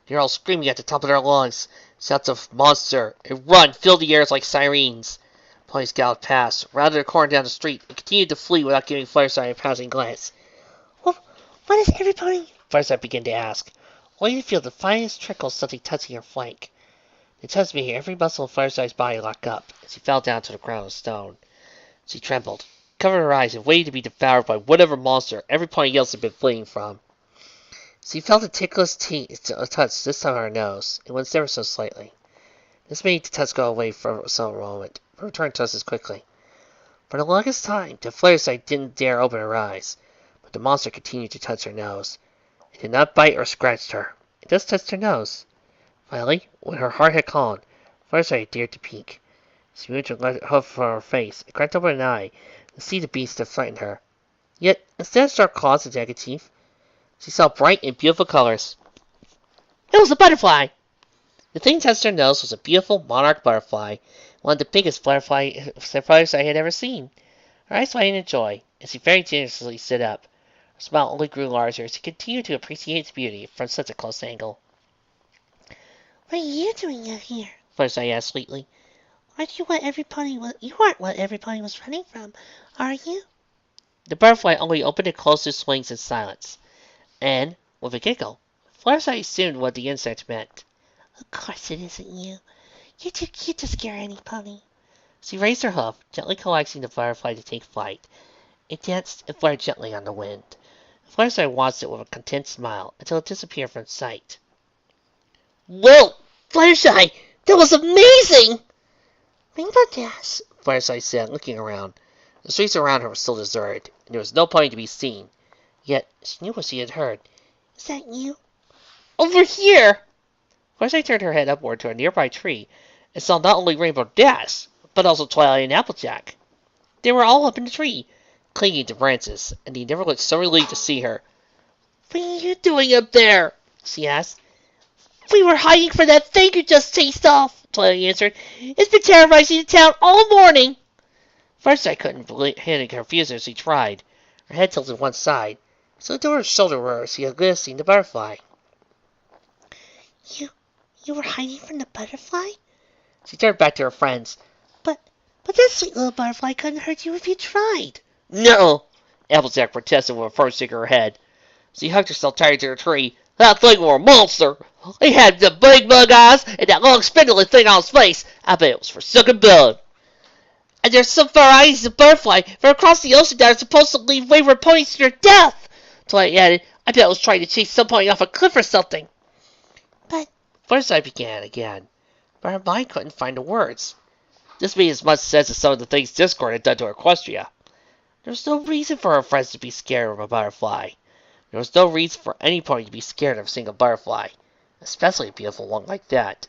They were all screaming at the top of their lungs. Shouts of "Monster!" and "Run!" filled the air like sirens. Ponies galloped past, rounded a corner down the street, and continued to flee without giving Fluttershy a passing glance. What is everybody? Fluttershy began to ask, only to feel the finest trickle of something touching her flank. The touch made every muscle of Fluttershy's body lock up, and she fell down to the ground of stone. She trembled, covered her eyes, and waited to be devoured by whatever monster every pony else had been fleeing from. She felt a ticklish touch this time on her nose, and winced ever so slightly. This made the touch go away for a moment, but returned just as quickly. For the longest time, the Fluttershy didn't dare open her eyes, but the monster continued to touch her nose. It did not bite or scratch her. It just touched her nose. Finally, when her heart had calmed, Fluttershy dared to peek. She moved her hoof from her face and cracked open an eye to see the beast that frightened her. Yet, instead of sharp claws and jagged teeth, she saw bright and beautiful colors. It was a butterfly! The thing touched her nose was a beautiful monarch butterfly, one of the biggest butterflies I had ever seen. Her eyes lightened in joy, and she very generously stood up. Her smile only grew larger as she continued to appreciate its beauty from such a close angle. What are you doing out here? Fluttershy asked sweetly. Aren't you what every pony was? You aren't what every pony was running from, are you? The butterfly only opened and closed its wings in silence, and, with a giggle, Fluttershy assumed what the insect meant. Of course it isn't you. You're too cute to scare any pony. She raised her hoof, gently coaxing the butterfly to take flight. It danced and fluttered gently on the wind. Fluttershy watched it with a content smile until it disappeared from sight. Whoa! Fluttershy! That was amazing! Rainbow Dash, Fluttershy said, looking around. The streets around her were still deserted, and there was no pony to be seen. Yet she knew what she had heard. Is that you? Over here! Fluttershy turned her head upward to a nearby tree and saw not only Rainbow Dash, but also Twilight and Applejack. They were all up in the tree, clinging to branches, and he never looked so relieved to see her. What are you doing up there? She asked. We were hiding from that thing you just chased off, Twilight answered. It's been terrorizing the town all morning. First I couldn't believe it and confused her as she tried. Her head tilted one side. She looked over her shoulder where she had seen the butterfly. You were hiding from the butterfly? She turned back to her friends. But that sweet little butterfly couldn't hurt you if you tried. No! Applejack protested with a firm shake of her head. She hugged herself tight to the tree. That thing was a monster! He had the big bug eyes and that long spindly thing on his face. I bet it was for sucking blood. And there's some varieties of butterfly from across the ocean that are supposed to lead wayward ponies to their death, Twilight added. I bet it was trying to chase some pony off a cliff or something. But Fluttershy began again, but her mind couldn't find the words. This made as much sense as some of the things Discord had done to Equestria. There was no reason for her friends to be scared of a butterfly. There was no reason for any pony to be scared of seeing a butterfly, especially a beautiful one like that.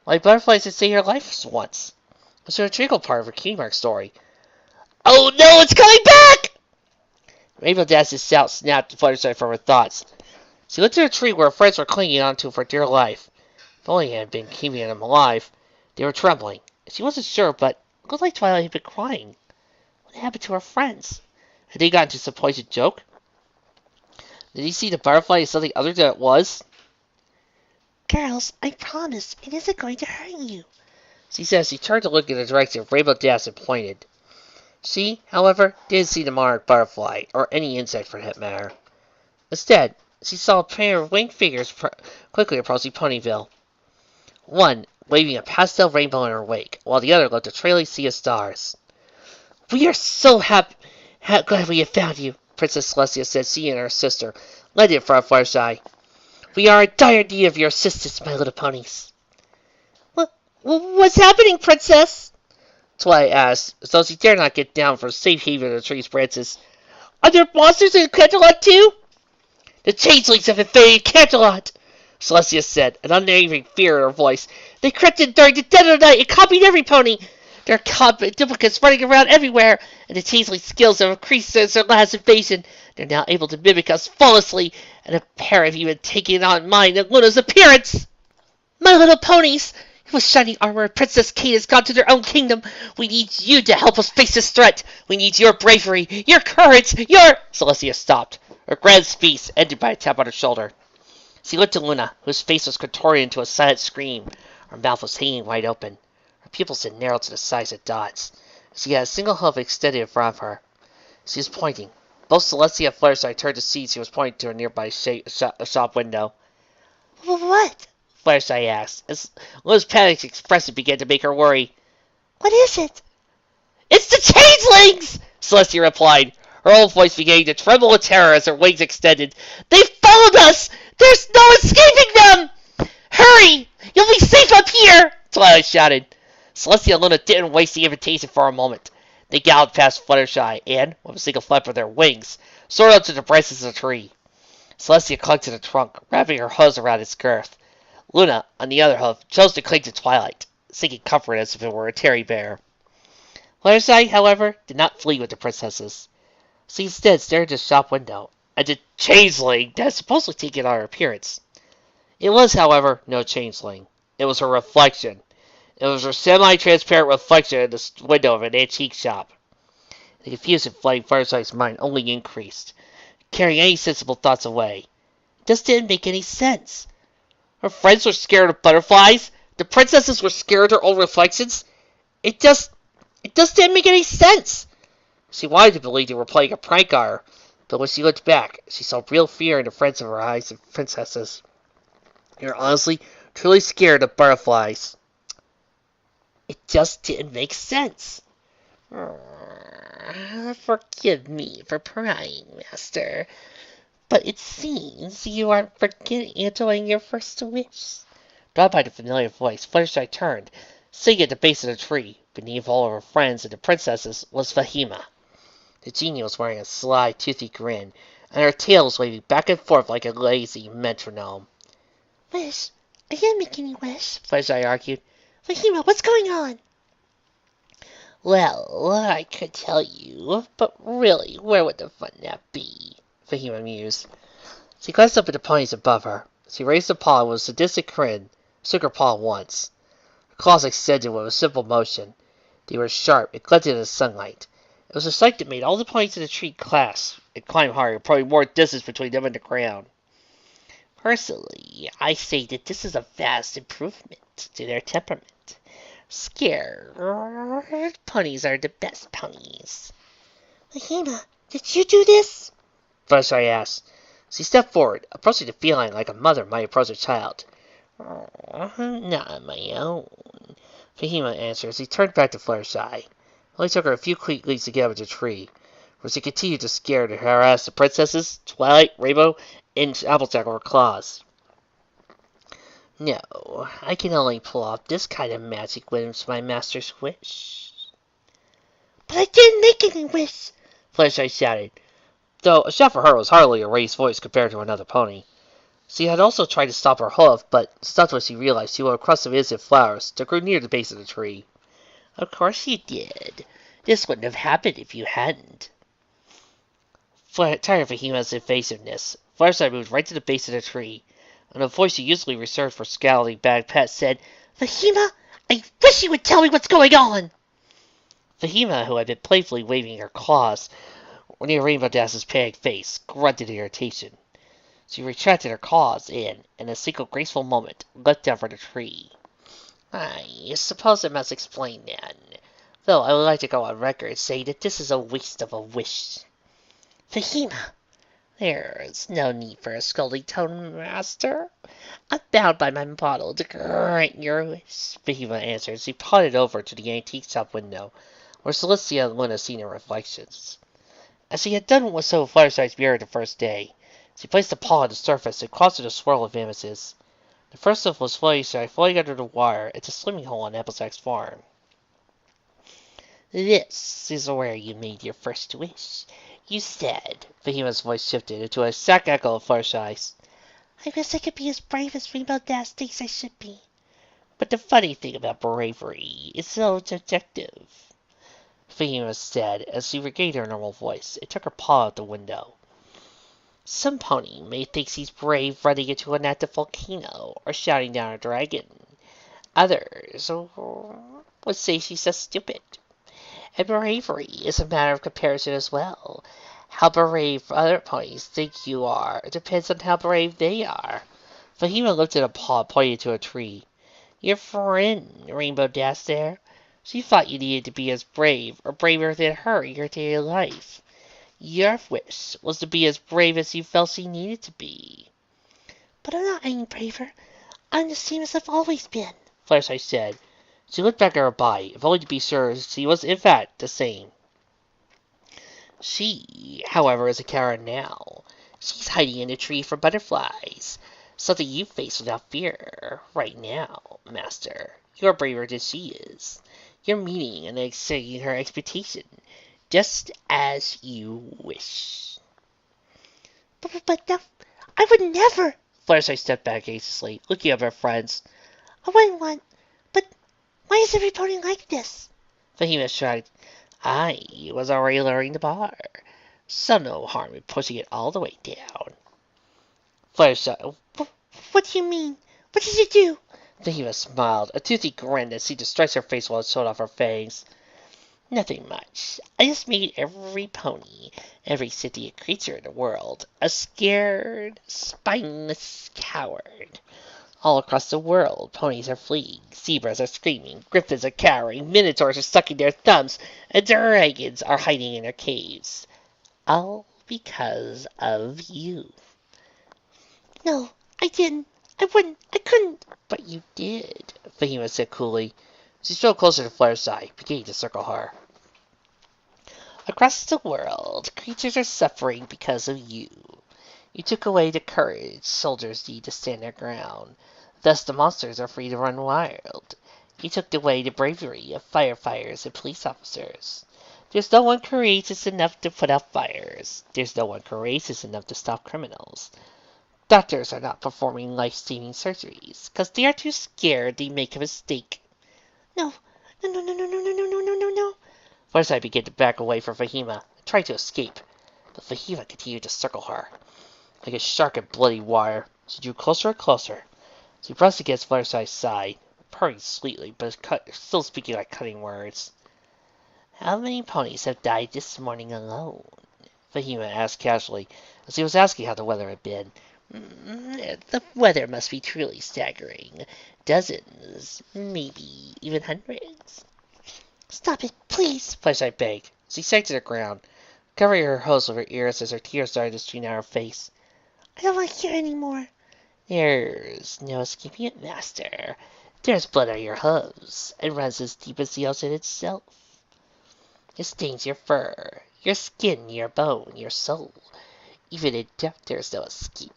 Like butterflies had saved her life once. It was an integral part of her Kingmark story. Oh no, it's coming back! Rainbow Dash's shout snapped Fluttershy from her thoughts. She looked at a tree where her friends were clinging onto for dear life. If only it had been keeping them alive. They were trembling. She wasn't sure, but it looked like Twilight had been crying. What happened to her friends? Had they gotten into some poisoned joke? Did he see the butterfly as something other than it was? Girls, I promise it isn't going to hurt you, She said as she turned to look in the direction Rainbow Dash had pointed. She, however, didn't see the monarch butterfly, or any insect for that matter. Instead, she saw a pair of winged figures quickly approaching Ponyville. One waving a pastel rainbow in her wake, while the other left a trailing sea of stars. We are so glad we have found you, Princess Celestia said, seeing her sister, led in front of Fluttershy. We are in dire need of your assistance, my little ponies. What's happening, Princess? Twilight asked, as though she dared not get down for safe haven in the tree's branches. Are there monsters in Canterlot too? The changelings have invaded Canterlot, Celestia said, an unnerving fear in her voice. They crept in during the dead of the night and copied every pony. There are duplicates running around everywhere, and the changeling skills have increased since their last invasion. They're now able to mimic us flawlessly, and a pair have even taken on mine and Luna's appearance. My little ponies, with shining armor and Princess Kate has gone to their own kingdom. We need you to help us face this threat. We need your bravery, your courage, your... Celestia stopped. Her grand speech ended by a tap on her shoulder. She looked to Luna, whose face was contorted into a silent scream. Her mouth was hanging wide open. Her pupils had narrowed to the size of dots. She had a single hoof extended in front of her. She was pointing. Both Celestia and Fluttershy turned to see she was pointing to a nearby shop window. What? Fluttershy asked, as Luna's panicked expression began to make her worry. What is it? It's the changelings! Celestia replied, her whole voice beginning to tremble with terror as her wings extended. They've followed us! There's no escaping them! Hurry! You'll be safe up here! Twilight shouted. Celestia and Luna didn't waste the invitation for a moment. They galloped past Fluttershy and, with a single flap of their wings, soared up to the branches of the tree. Celestia clung to the trunk, wrapping her hooves around its girth. Luna, on the other hoof, chose to cling to Twilight, seeking comfort as if it were a teddy bear. Fluttershy, however, did not flee with the princesses. She instead stared at the shop window, at the changeling that had supposedly taken on her appearance. It was, however, no changeling. It was her reflection. It was her semi-transparent reflection in the window of an antique shop. The confusion flooding Fluttershy's mind only increased, carrying any sensible thoughts away. This didn't make any sense. Her friends were scared of butterflies. The princesses were scared of their own reflections. It just didn't make any sense. She wanted to believe they were playing a prank on her, but when she looked back, she saw real fear in the friends of her eyes of princesses. They were honestly, truly scared of butterflies. It just didn't make sense. Forgive me for prying, Master, but it seems you aren't forgetting enjoying your first wish. Drawn by the familiar voice, Fluttershy turned. Sitting at the base of the tree, beneath all of her friends and the princesses, was Fahima. The genie was wearing a sly, toothy grin, and her tail was waving back and forth like a lazy metronome. Wish? I can't make any wish, Fluttershy argued. Fahima, what's going on? Well, I could tell you, but really, where would the fun in that be? Fahima mused. She glanced up at the ponies above her. She raised a paw with a sadistic grin, shook her paw once. Her claws extended with a simple motion. They were sharp and glinted in the sunlight. It was a sight that made all the ponies in the tree clasp and climb higher, putting more distance between them and the ground. Personally, I say that this is a vast improvement to their temperament. Scared ponies are the best ponies. Fahima, did you do this? Fluttershy asked. She stepped forward, approaching the feline like a mother might approach a child. Not on my own, Fahima answered as he turned back to Fluttershy. It only took her a few quick leaps to get up the tree, where she continued to scare and harass the princesses, Twilight, Rainbow, and Applejack with her claws. No, I can only pull off this kind of magic when it's my master's wish. But I didn't make any wish, Fluttershy shouted, though a shout for her was hardly a raised voice compared to another pony. She had also tried to stop her hoof, but stopped when she realized she would have crushed some innocent flowers that grew near the base of the tree. Of course you did. This wouldn't have happened if you hadn't. Tired of Fahima's evasiveness, Fluttershy moved right to the base of the tree, and a voice she usually reserved for scowling bad pets said, Fahima, I wish you would tell me what's going on. Fahima, who had been playfully waving her claws near Rainbow Dash's pale face, grunted in irritation. She retracted her claws and, in a single graceful moment, leapt down from the tree. I suppose I must explain then, though I would like to go on record saying that this is a waste of a wish. Fahima, There's no need for a scolding tone, Master. I'm bound by my model to grant your wish, Fahima answered as he pointed over to the antique shop window, where Celestia and Luna seen her reflections. As she had done with so Fluttershy's mirror the first day, she placed a paw on the surface and caused it a swirl of images. The first of was Fluttershy floating under the wire into a swimming hole on Applejack's farm. This is where you made your first wish. You said, Fahima's voice shifted into a exact echo of Fluttershy's. I wish I could be as brave as Rainbow Dash thinks I should be. But the funny thing about bravery is so subjective, Fahima said as she regained her normal voice and took her paw out the window. Some pony may think she's brave running into an active volcano or shouting down a dragon. Others would say she's just stupid. And bravery is a matter of comparison as well. How brave other ponies think you are depends on how brave they are. Fahima lifted a paw pointing to a tree. Your friend, Rainbow Dash there. She thought you needed to be as brave or braver than her in your daily life. Your wish was to be as brave as you felt she needed to be. But I'm not any braver. I'm the same as I've always been, Fluttershy said. She looked back at her body, if only to be sure she was in fact the same. She, however, is a coward now. She's hiding in a tree for butterflies, something you face without fear. Right now, Master, you're braver than she is. You're meeting and exceeding her expectation, just as you wish. But that, I would never. Fluttershy stepped back anxiously, looking up at her friends. I wouldn't want. But why is every pony like this? Fahima shrugged. I was already lowering the bar, so no harm in pushing it all the way down. Fluttershy. What do you mean? What did you do? Fahima smiled, a toothy grin that seemed to stretch her face while it showed off her fangs. Nothing much. I just made every pony, every sentient creature in the world, a scared, spineless coward. All across the world, ponies are fleeing, zebras are screaming, griffins are cowering, minotaurs are sucking their thumbs, and dragons are hiding in their caves. All because of you. No, I didn't. I wouldn't. I couldn't. But you did, Fahima said coolly. She strode closer to Fluttershy, beginning to circle her. Across the world, creatures are suffering because of you. You took away the courage soldiers need to stand their ground. Thus the monsters are free to run wild. You took away the bravery of firefighters and police officers. There's no one courageous enough to put out fires. There's no one courageous enough to stop criminals. Doctors are not performing life-saving surgeries because they are too scared they make a mistake. No, no, no, no, no, no, no, no, no, no, no, no. Fluttershy began to back away from Fahima and tried to escape, but Fahima continued to circle her. Like a shark at bloody wire, she drew closer and closer. She pressed against Fluttershy's side, purring sweetly, but still speaking like cutting words. How many ponies have died this morning alone? Fahima asked casually, as he was asking how the weather had been. The weather must be truly staggering. Dozens, maybe even hundreds. Stop it, please. Fluttershy begged. She sank to the ground, covering her hose with her ears as her tears started to stream down her face. I don't like you anymore. There's no escaping it, Master. There's blood on your hooves. It runs as deep as the ocean itself. It stains your fur, your skin, your bone, your soul. Even in death there's no escape.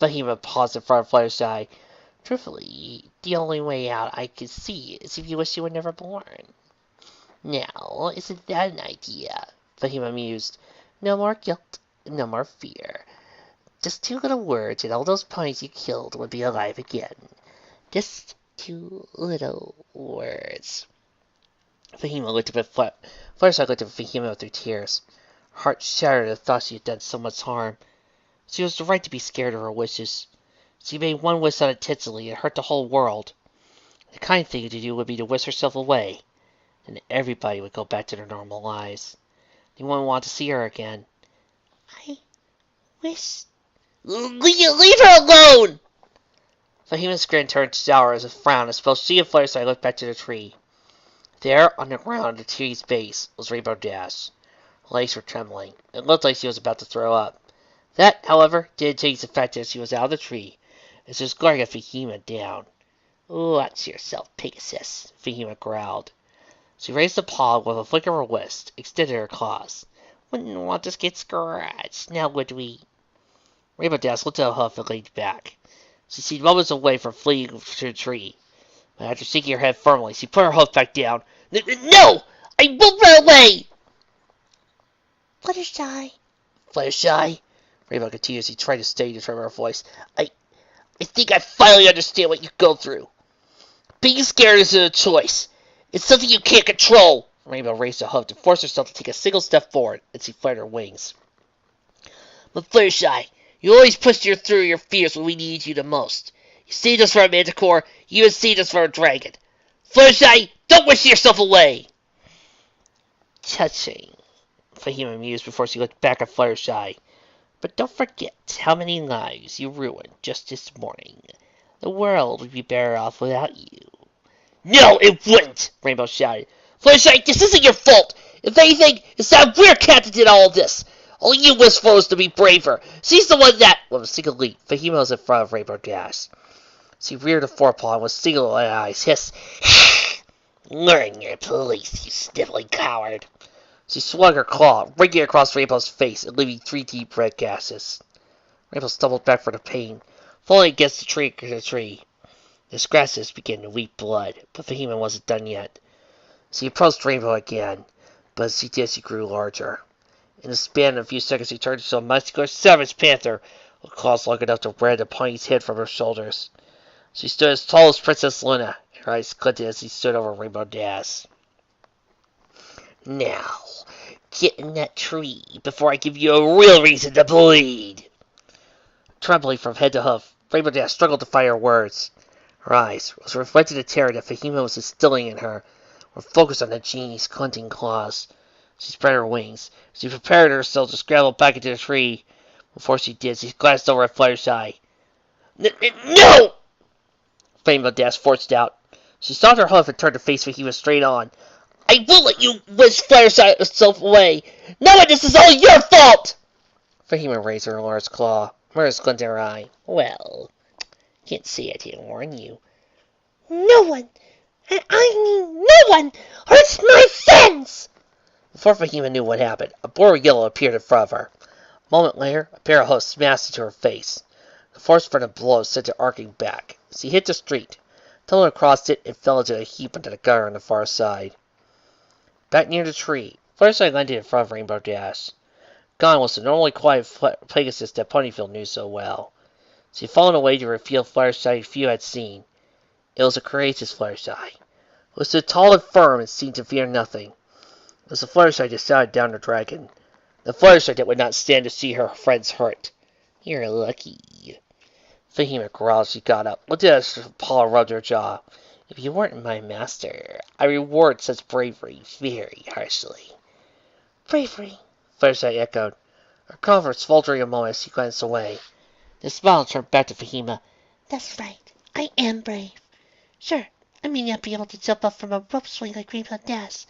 Fahima paused in front of Fluttershy. Truthfully, the only way out I can see is if you wish you were never born. Now, isn't that an idea? Fahima mused. No more guilt, no more fear. Just 2 little words and all those ponies you killed would be alive again. Just 2 little words. Fahima looked up at Fluttershy looked at Fahima through tears. Her heart shattered at the thought she had done so much harm. She was right to be scared of her wishes. She made one wish unintentionally and hurt the whole world. The kind thing to do would be to wish herself away, and everybody would go back to their normal lives. They wouldn't want to see her again. I wish... Leave her alone! Fahima's grin turned sour as a frown as both she and Fluttershy looked back to the tree. There, on the ground at the tree's base, was Rainbow Dash. Her legs were trembling. It looked like she was about to throw up. That, however, didn't change the fact that she was out of the tree, and she was glaring at Fahima down. Watch yourself, Pegasus, Fahima growled. She raised a paw with a flick of her wrist, extended her claws. Wouldn't want us to get scratched, now would we? Rainbow Dash looked at her hoof and leaned back. She seemed moments away from fleeing to the tree, but after sinking her head firmly, she put her hoof back down. No! I won't run away! Fluttershy. Fluttershy? Rainbow continued as he tried to steady the tremor of her voice. I think I finally understand what you go through. Being scared isn't a choice. It's something you can't control. Rainbow raised her hoof to force herself to take a single step forward, and she fluttered her wings. But Fluttershy, you always pushed through your fears when we needed you the most. You saved us from a manticore, you even saved us from a dragon. Fluttershy, don't wish yourself away! Touching, Fahima mused before she looked back at Fluttershy. But don't forget how many lives you ruined just this morning. The world would be better off without you. No, it wouldn't! Rainbow shouted. Fluttershy, this isn't your fault! If anything, it's that weird cat that did all of this! All you wish for was to be braver. She's the one that... With a single leap, Fahima was in front of Rainbow Dash. She reared a forepaw and with single-eyed eyes hissed, Learn your place, you sniveling coward. She swung her claw, raking across Rainbow's face and leaving 3 deep red gashes. Rainbow stumbled back for the pain, falling against the tree. The scratches began to weep blood, but Fahima wasn't done yet. She approached Rainbow again, but as she did, she grew larger. In the span of a few seconds, she turned into a muscular, savage panther with claws long enough to rend a pony's head from her shoulders. She stood as tall as Princess Luna, and her eyes glinted as she stood over Rainbow Dash. Now, get in that tree before I give you a real reason to bleed. Trembling from head to hoof, Rainbow Dash struggled to find her words. Her eyes, which reflected the terror that Fahima was instilling in her, were focused on the genie's clenching claws. She spread her wings. She prepared herself to scramble back into the tree. Before she did, she glanced over at Fluttershy. No! Rainbow Dash forced out. She stopped her hoof and turned to face Fahima straight on. I won't let you whisk Fluttershy herself away. Now this is all your fault! Fahima raised her large claw. Mirrors glinted in her eye. Well, can't say I didn't warn you. No one And I mean no one hurts my friends! Before Fahima knew what happened, a boar yellow appeared in front of her. A moment later, a pair of hooves smashed into her face. The force from the blow sent her arcing back. She hit the street, tumbled across it, and fell into a heap into the gutter on the far side. Back near the tree, Fluttershy landed in front of Rainbow Dash. Gone was the normally quiet Pegasus that Ponyville knew so well. She had fallen away to reveal Fluttershy few had seen. It was a courageous Fluttershy. It was stood tall and firm and seemed to fear nothing. It was the Fluttershy that shouted down the dragon. The Fluttershy that would not stand to see her friends hurt. "You're lucky." Fahima growled as she got up, looked at us as Paula rubbed her jaw. "If you weren't my master, I reward such bravery very harshly." Bravery, Fluttershy echoed, her confidence faltering a moment as she glanced away. The smile turned back to Fahima. That's right. I am brave. Sure, I may not be able to jump up from a rope swing like Rainbow Dash,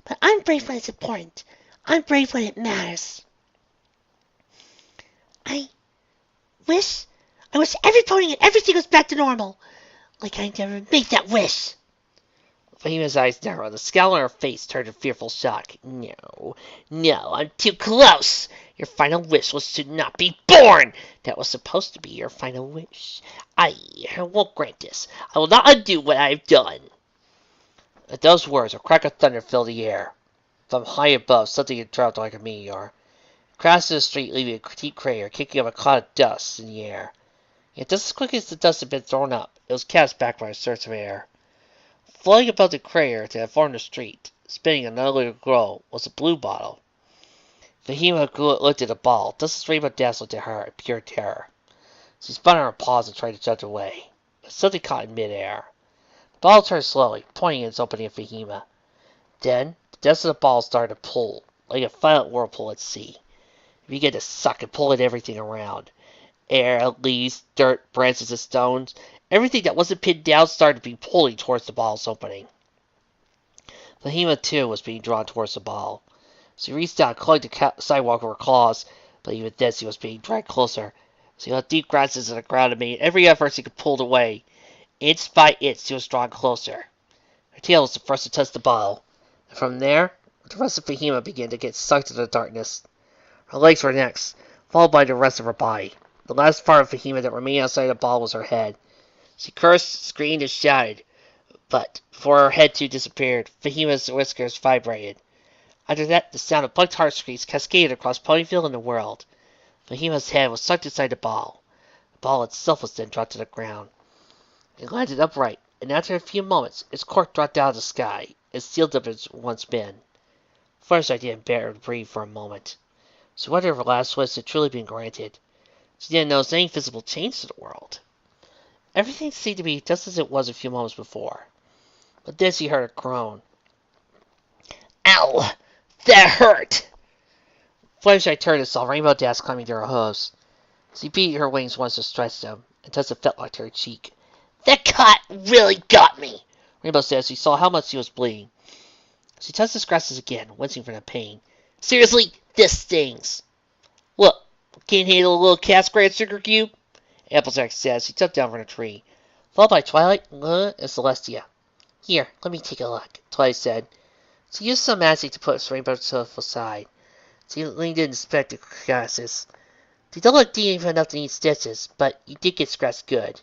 but I'm brave when it's important. I'm brave when it matters. I wish every pony and everything was back to normal. Like I never made that wish. Fahima's eyes narrowed. The scowl on her face turned to fearful shock. No, I'm too close. Your final wish was to not be born. That was supposed to be your final wish. I won't grant this. I will not undo what I have done. At those words, a crack of thunder filled the air. From high above, something had dropped like a meteor. It crashed to the street, leaving a deep crater, kicking up a cloud of dust in the air. Yet just as quickly as the dust had been thrown up, it was cast back by a surge of air. Floating above the crater that had formed the street, spinning an ugly glow, was a blue bottle. Fahima looked at the ball, just as Rainbow Dash looked at her in pure terror. She spun on her paws and tried to jump away, but something caught in midair. The ball turned slowly, pointing its opening at Fahima. Then, the dust of the ball started to pull, like a violent whirlpool at sea. It began to suck and pull at everything around. Air, leaves, dirt, branches, and stones. Everything that wasn't pinned down started to be pulling towards the ball's opening. Fahima, too, was being drawn towards the ball. She reached out and clung the sidewalk with her claws, but even then she was being dragged closer. She left deep grasses in the ground and made every effort she could pull away. Inch by inch, she was drawn closer. Her tail was the first to touch the ball, and from there, the rest of Fahima began to get sucked into the darkness. Her legs were next, followed by the rest of her body. The last part of Fahima that remained outside the ball was her head. She cursed, screamed, and shouted, but before her head too disappeared, Fahima's whiskers vibrated. After that, the sound of plucked heartstrings cascaded across Ponyville and the world. Fahima's head was sucked inside the ball. The ball itself was then dropped to the ground. It landed upright, and after a few moments, its cork dropped out of the sky, and sealed up as it once been. Fluttershy didn't bear to breathe for a moment. She wondered if her last wish had truly been granted. She didn't notice any visible change to the world. Everything seemed to be just as it was a few moments before. But then she heard a groan. "Ow! That hurt!" Fluttershy turned and saw Rainbow Dash climbing to her hooves. She beat her wings once to stretch them, and touched a fetlock to her cheek. "That cut really got me!" Rainbow said as she saw how much she was bleeding. She touched the scratches again, wincing from the pain. "Seriously, this stings." "Look, can't handle a little cat scratch, Sugar Cube?" Applejack said as he jumped down from the tree, followed by Twilight, Luna, and Celestia. "Here, let me take a look," Twilight said. She used some magic to put Rainbow herself aside. She leaned in to inspect the scratches. They don't look deep enough to need stitches, but you did get scratched good.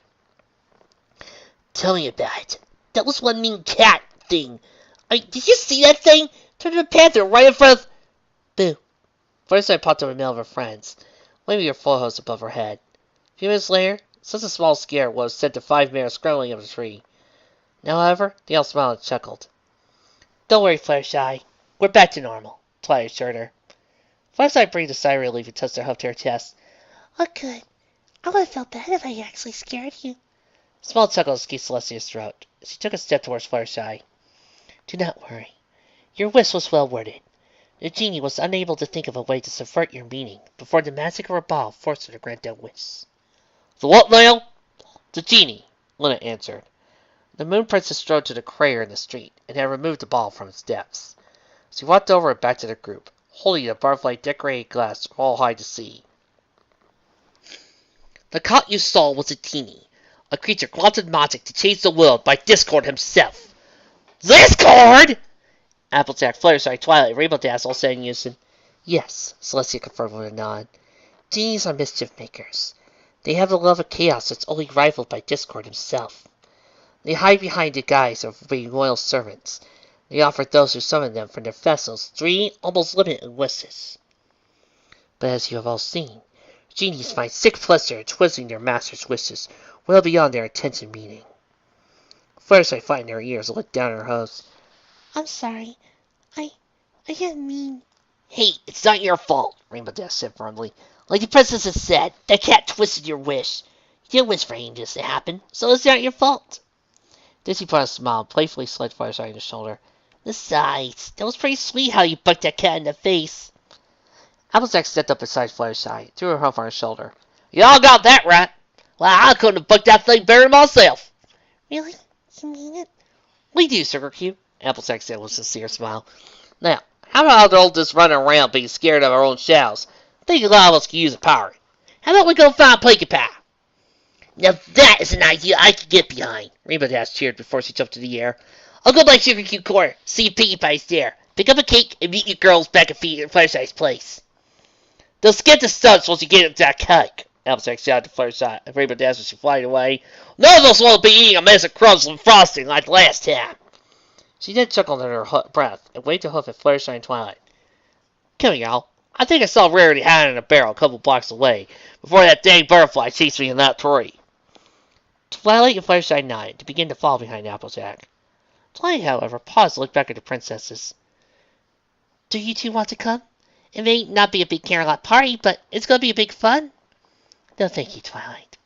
"Tell me about it. That was one mean cat thing. Did you see that thing? Turned into a panther right in front of..." Boo. Fluttershy popped up in the middle of her friends, waving her full hose above her head. A few minutes later, such a small scare was sent to 5 mares scrambling up the tree. Now, however, they all smiled and chuckled. "Don't worry, Fluttershy. We're back to normal," Twilight assured her. Fluttershy breathed a sigh of relief and touched her hoof to her chest. Oh, good. I would have felt bad if I actually scared you. A small chuckle escaped Celestia's throat. She took a step towards Fluttershy. "Do not worry. Your wish was well worded. The genie was unable to think of a way to subvert your meaning before the magic of her ball forced her to grant that wish." "The what now?" "The genie," Luna answered. The Moon Princess strode to the crater in the street and had removed the ball from its depths. She walked over and back to the group, holding a butterfly-decorated glass all high to see. "The cat you saw was a genie, a creature granted magic to change the world by Discord himself," Discord! Applejack, Fluttershy, Twilight, Rainbow Dash all said in unison. Yes, Celestia confirmed with a nod. Genies are mischief makers. They have a love of chaos that's only rivaled by Discord himself. They hide behind the guise of being loyal servants. They offer those who summon them from their vessels 3 almost limitless wishes. But as you have all seen, genies find sick pleasure in twisting their master's wishes well beyond their intended meaning. Fluttershy flattened her ears and looked down at her host. I'm sorry. I didn't mean... Hey, it's not your fault, Rainbow Dash said firmly. Like the princess has said, that cat twisted your wish. You didn't wish for angels to happen, so it's not your fault. Dizzy put a smile and playfully slapped Fluttershy on the shoulder. Besides, that was pretty sweet how you bucked that cat in the face. Applejack stepped up beside Fluttershy, threw her hoof on her shoulder. You all got that right. Well, I couldn't have bucked that thing better myself. Really? You mean it? We do, Sugar Cube, Applejack said with a sincere smile. Now, how about all this running around being scared of our own shells? I think a lot of us could use a power. How about we go find Pinkie Pie? Now that is an idea I can get behind. Rainbow Dash cheered before she jumped into the air. I'll go by Sugar Cube Corner, see if Pinkie Pie's there. Pick up a cake and meet your girls back at Fluttershy's place. They'll skip the stunts once you get into that cake. Applejack shouted to Fluttershy and Rainbow Dash as she flied away. None of us will be eating a mess of crumbs and frosting like last time. She then chuckled under her breath and waved a hoof at Fluttershy and Twilight. Come here, y'all. I think I saw Rarity hiding in a barrel a couple blocks away before that dang butterfly chased me in that tree. Twilight and Fluttershy nodded to begin to fall behind Applejack. Twilight, however, paused to look back at the princesses. Do you two want to come? It may not be a big candlelight party, but it's going to be a big fun. No, thank you, Twilight.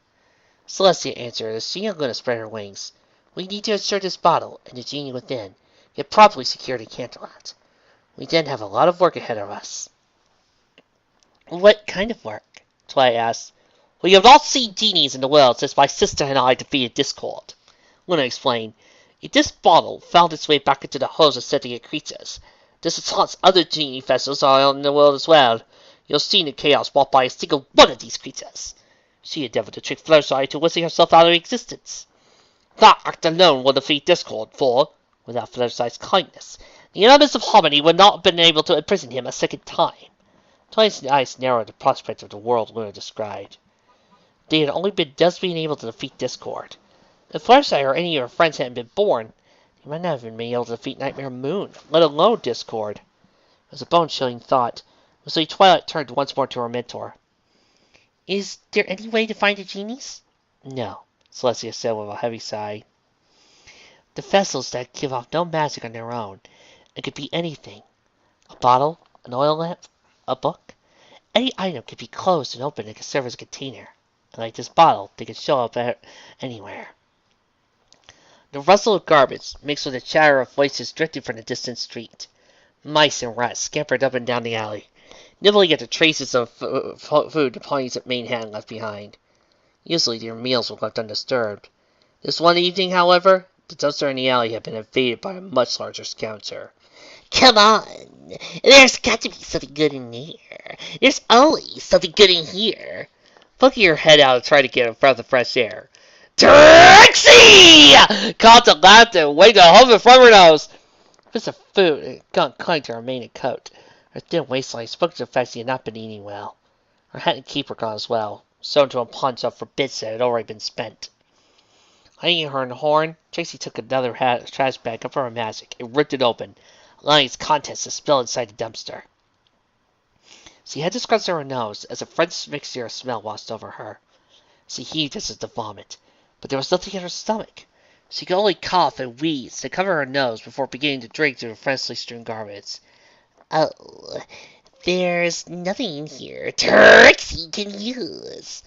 Celestia answered as she began to spread her wings. We need to ensure this bottle and the genie within get properly secured in Canterlot. We then have a lot of work ahead of us. What kind of work? Twilight asked. We have all seen genies in the world since my sister and I defeated Discord. Luna explained. If this bottle found its way back into the holes of sentient creatures, this has haunts other genie vessels all in the world as well. You'll see the chaos walk by a single one of these creatures. She endeavored to trick Fluttershy into wishing herself out of existence. That act alone will defeat Discord, for, without Fluttershy's kindness, the elements of harmony would not have been able to imprison him a second time. Twilight's eyes narrowed at the prospect of the world Luna described. They had only been just being able to defeat Discord. If Fluttershy or any of her friends hadn't been born, they might not have been able to defeat Nightmare Moon, let alone Discord. It was a bone-chilling thought, so Twilight turned once more to her mentor. Is there any way to find the genies? No, Celestia said with a heavy sigh. The vessels that give off no magic on their own, it could be anything. A bottle, an oil lamp, a book. Any item could be closed and opened and could serve as a container. And like this bottle, they could show up anywhere. The rustle of garments mixed with the chatter of voices drifted from the distant street. Mice and rats scampered up and down the alley, nibbling at the traces of food the ponies at Manhattan left behind. Usually their meals were left undisturbed. This one evening, however, the dumpster in the alley had been invaded by a much larger scouncer. Come on, there's got to be something good in there. There's always something good in here. Poking your head out and try to get a breath of fresh air. Trixie! Called to laughter and waved a hoof from her nose. Bits of food and gunk clung to her mane and coat. Her thin waistline spoke to the fact she had not been eating well. Her hat and cape were gone as well, sewn to a pawn shop for bits that had already been spent. Hanging her horn, Trixie took another trash bag up from her magic and ripped it open, allowing its contents to spill inside the dumpster. She had to scratch her nose as a French mixture of smell washed over her. She heaved as if to vomit, but there was nothing in her stomach. She could only cough and wheeze to cover her nose before beginning to drink through the freshly strewn garments. Oh, there's nothing in here Trixie can use.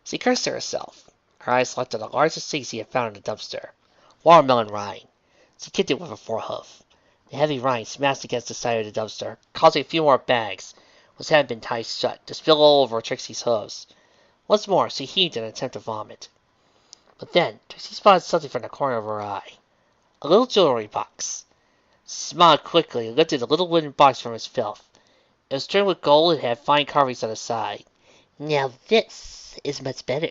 She cursed to herself. Her eyes looked at the largest thing she had found in the dumpster. Watermelon rind. She kicked it with her forehoof. The heavy rind smashed against the side of the dumpster, causing a few more bags, which had been tied shut, to spill all over Trixie's hooves. Once more, she heaved in an attempt to vomit. But then, Trixie spotted something from the corner of her eye. A little jewelry box. She smiled quickly and lifted a little wooden box from its filth. It was trimmed with gold and had fine carvings on the side. Now this is much better.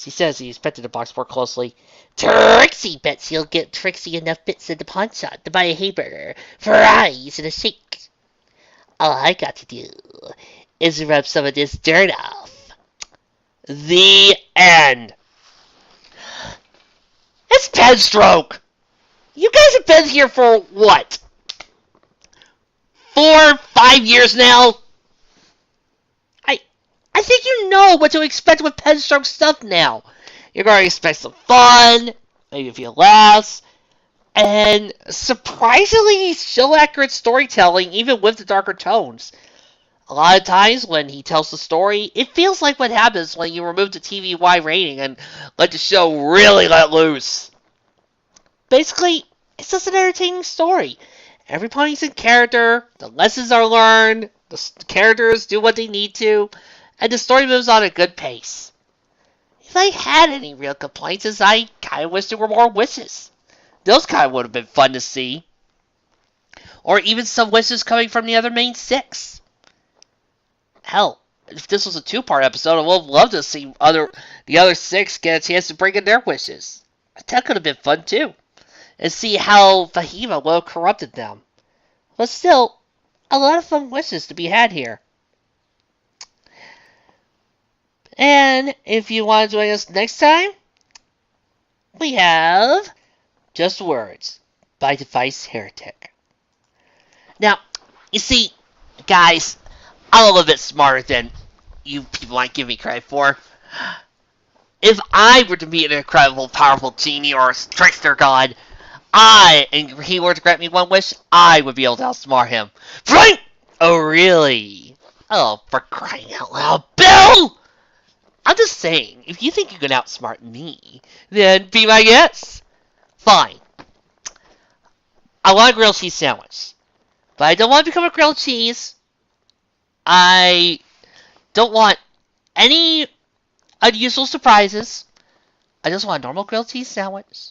He says he inspected the box more closely. Trixie bets he'll get Trixie enough bits in the pawn shop to buy a hamburger, fries, and a shake. All I got to do is rub some of this dirt off. The end. It's Penstroke! You guys have been here for what? 4, 5 years now? I think you know what to expect with Penstroke stuff now. You're going to expect some fun, maybe a few laughs, and surprisingly still accurate storytelling, even with the darker tones. A lot of times when he tells the story, it feels like what happens when you remove the TV-Y rating and let the show really let loose. Basically, it's just an entertaining story. Every pony's in character, the lessons are learned, the characters do what they need to, and the story moves on at a good pace. If I had any real complaints, is I kind of wish there were more wishes. Those kind of would have been fun to see. Or even some wishes coming from the other main 6. Hell, if this was a 2-part episode, I would have loved to see the other 6 get a chance to bring in their wishes. That could have been fun too. And see how Fahima would have corrupted them. But still, a lot of fun wishes to be had here. And if you want to join us next time, we have Just Words by Device Heretic. Now, you see, guys, I'm a little bit smarter than you people might give me credit for. If I were to meet an incredible, powerful genie or a trickster god, and he were to grant me one wish, I would be able to outsmart him. Right? Oh, really? Oh, for crying out loud, Bill! I'm just saying, if you think you can outsmart me, then be my guest. Fine. I want a grilled cheese sandwich. But I don't want to become a grilled cheese. I don't want any unusual surprises. I just want a normal grilled cheese sandwich.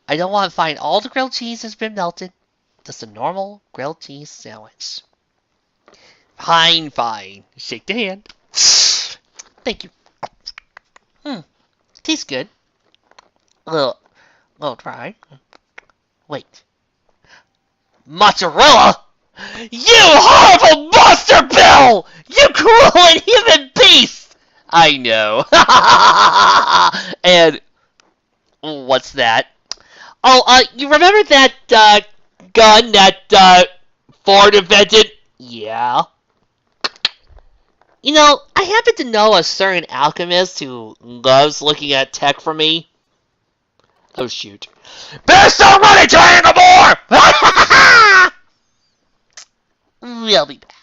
I don't want to find all the grilled cheese has been melted. Just a normal grilled cheese sandwich. Fine, fine. Shake the hand. Thank you. Tastes good. A little dry. Wait. Mozzarella? You horrible monster, Bill! You cruel and human beast! I know. And what's that? Oh, you remember that gun that Ford invented? Yeah. You know, I happen to know a certain alchemist who loves looking at tech for me. Oh, shoot. There's so many to more! We'll be back.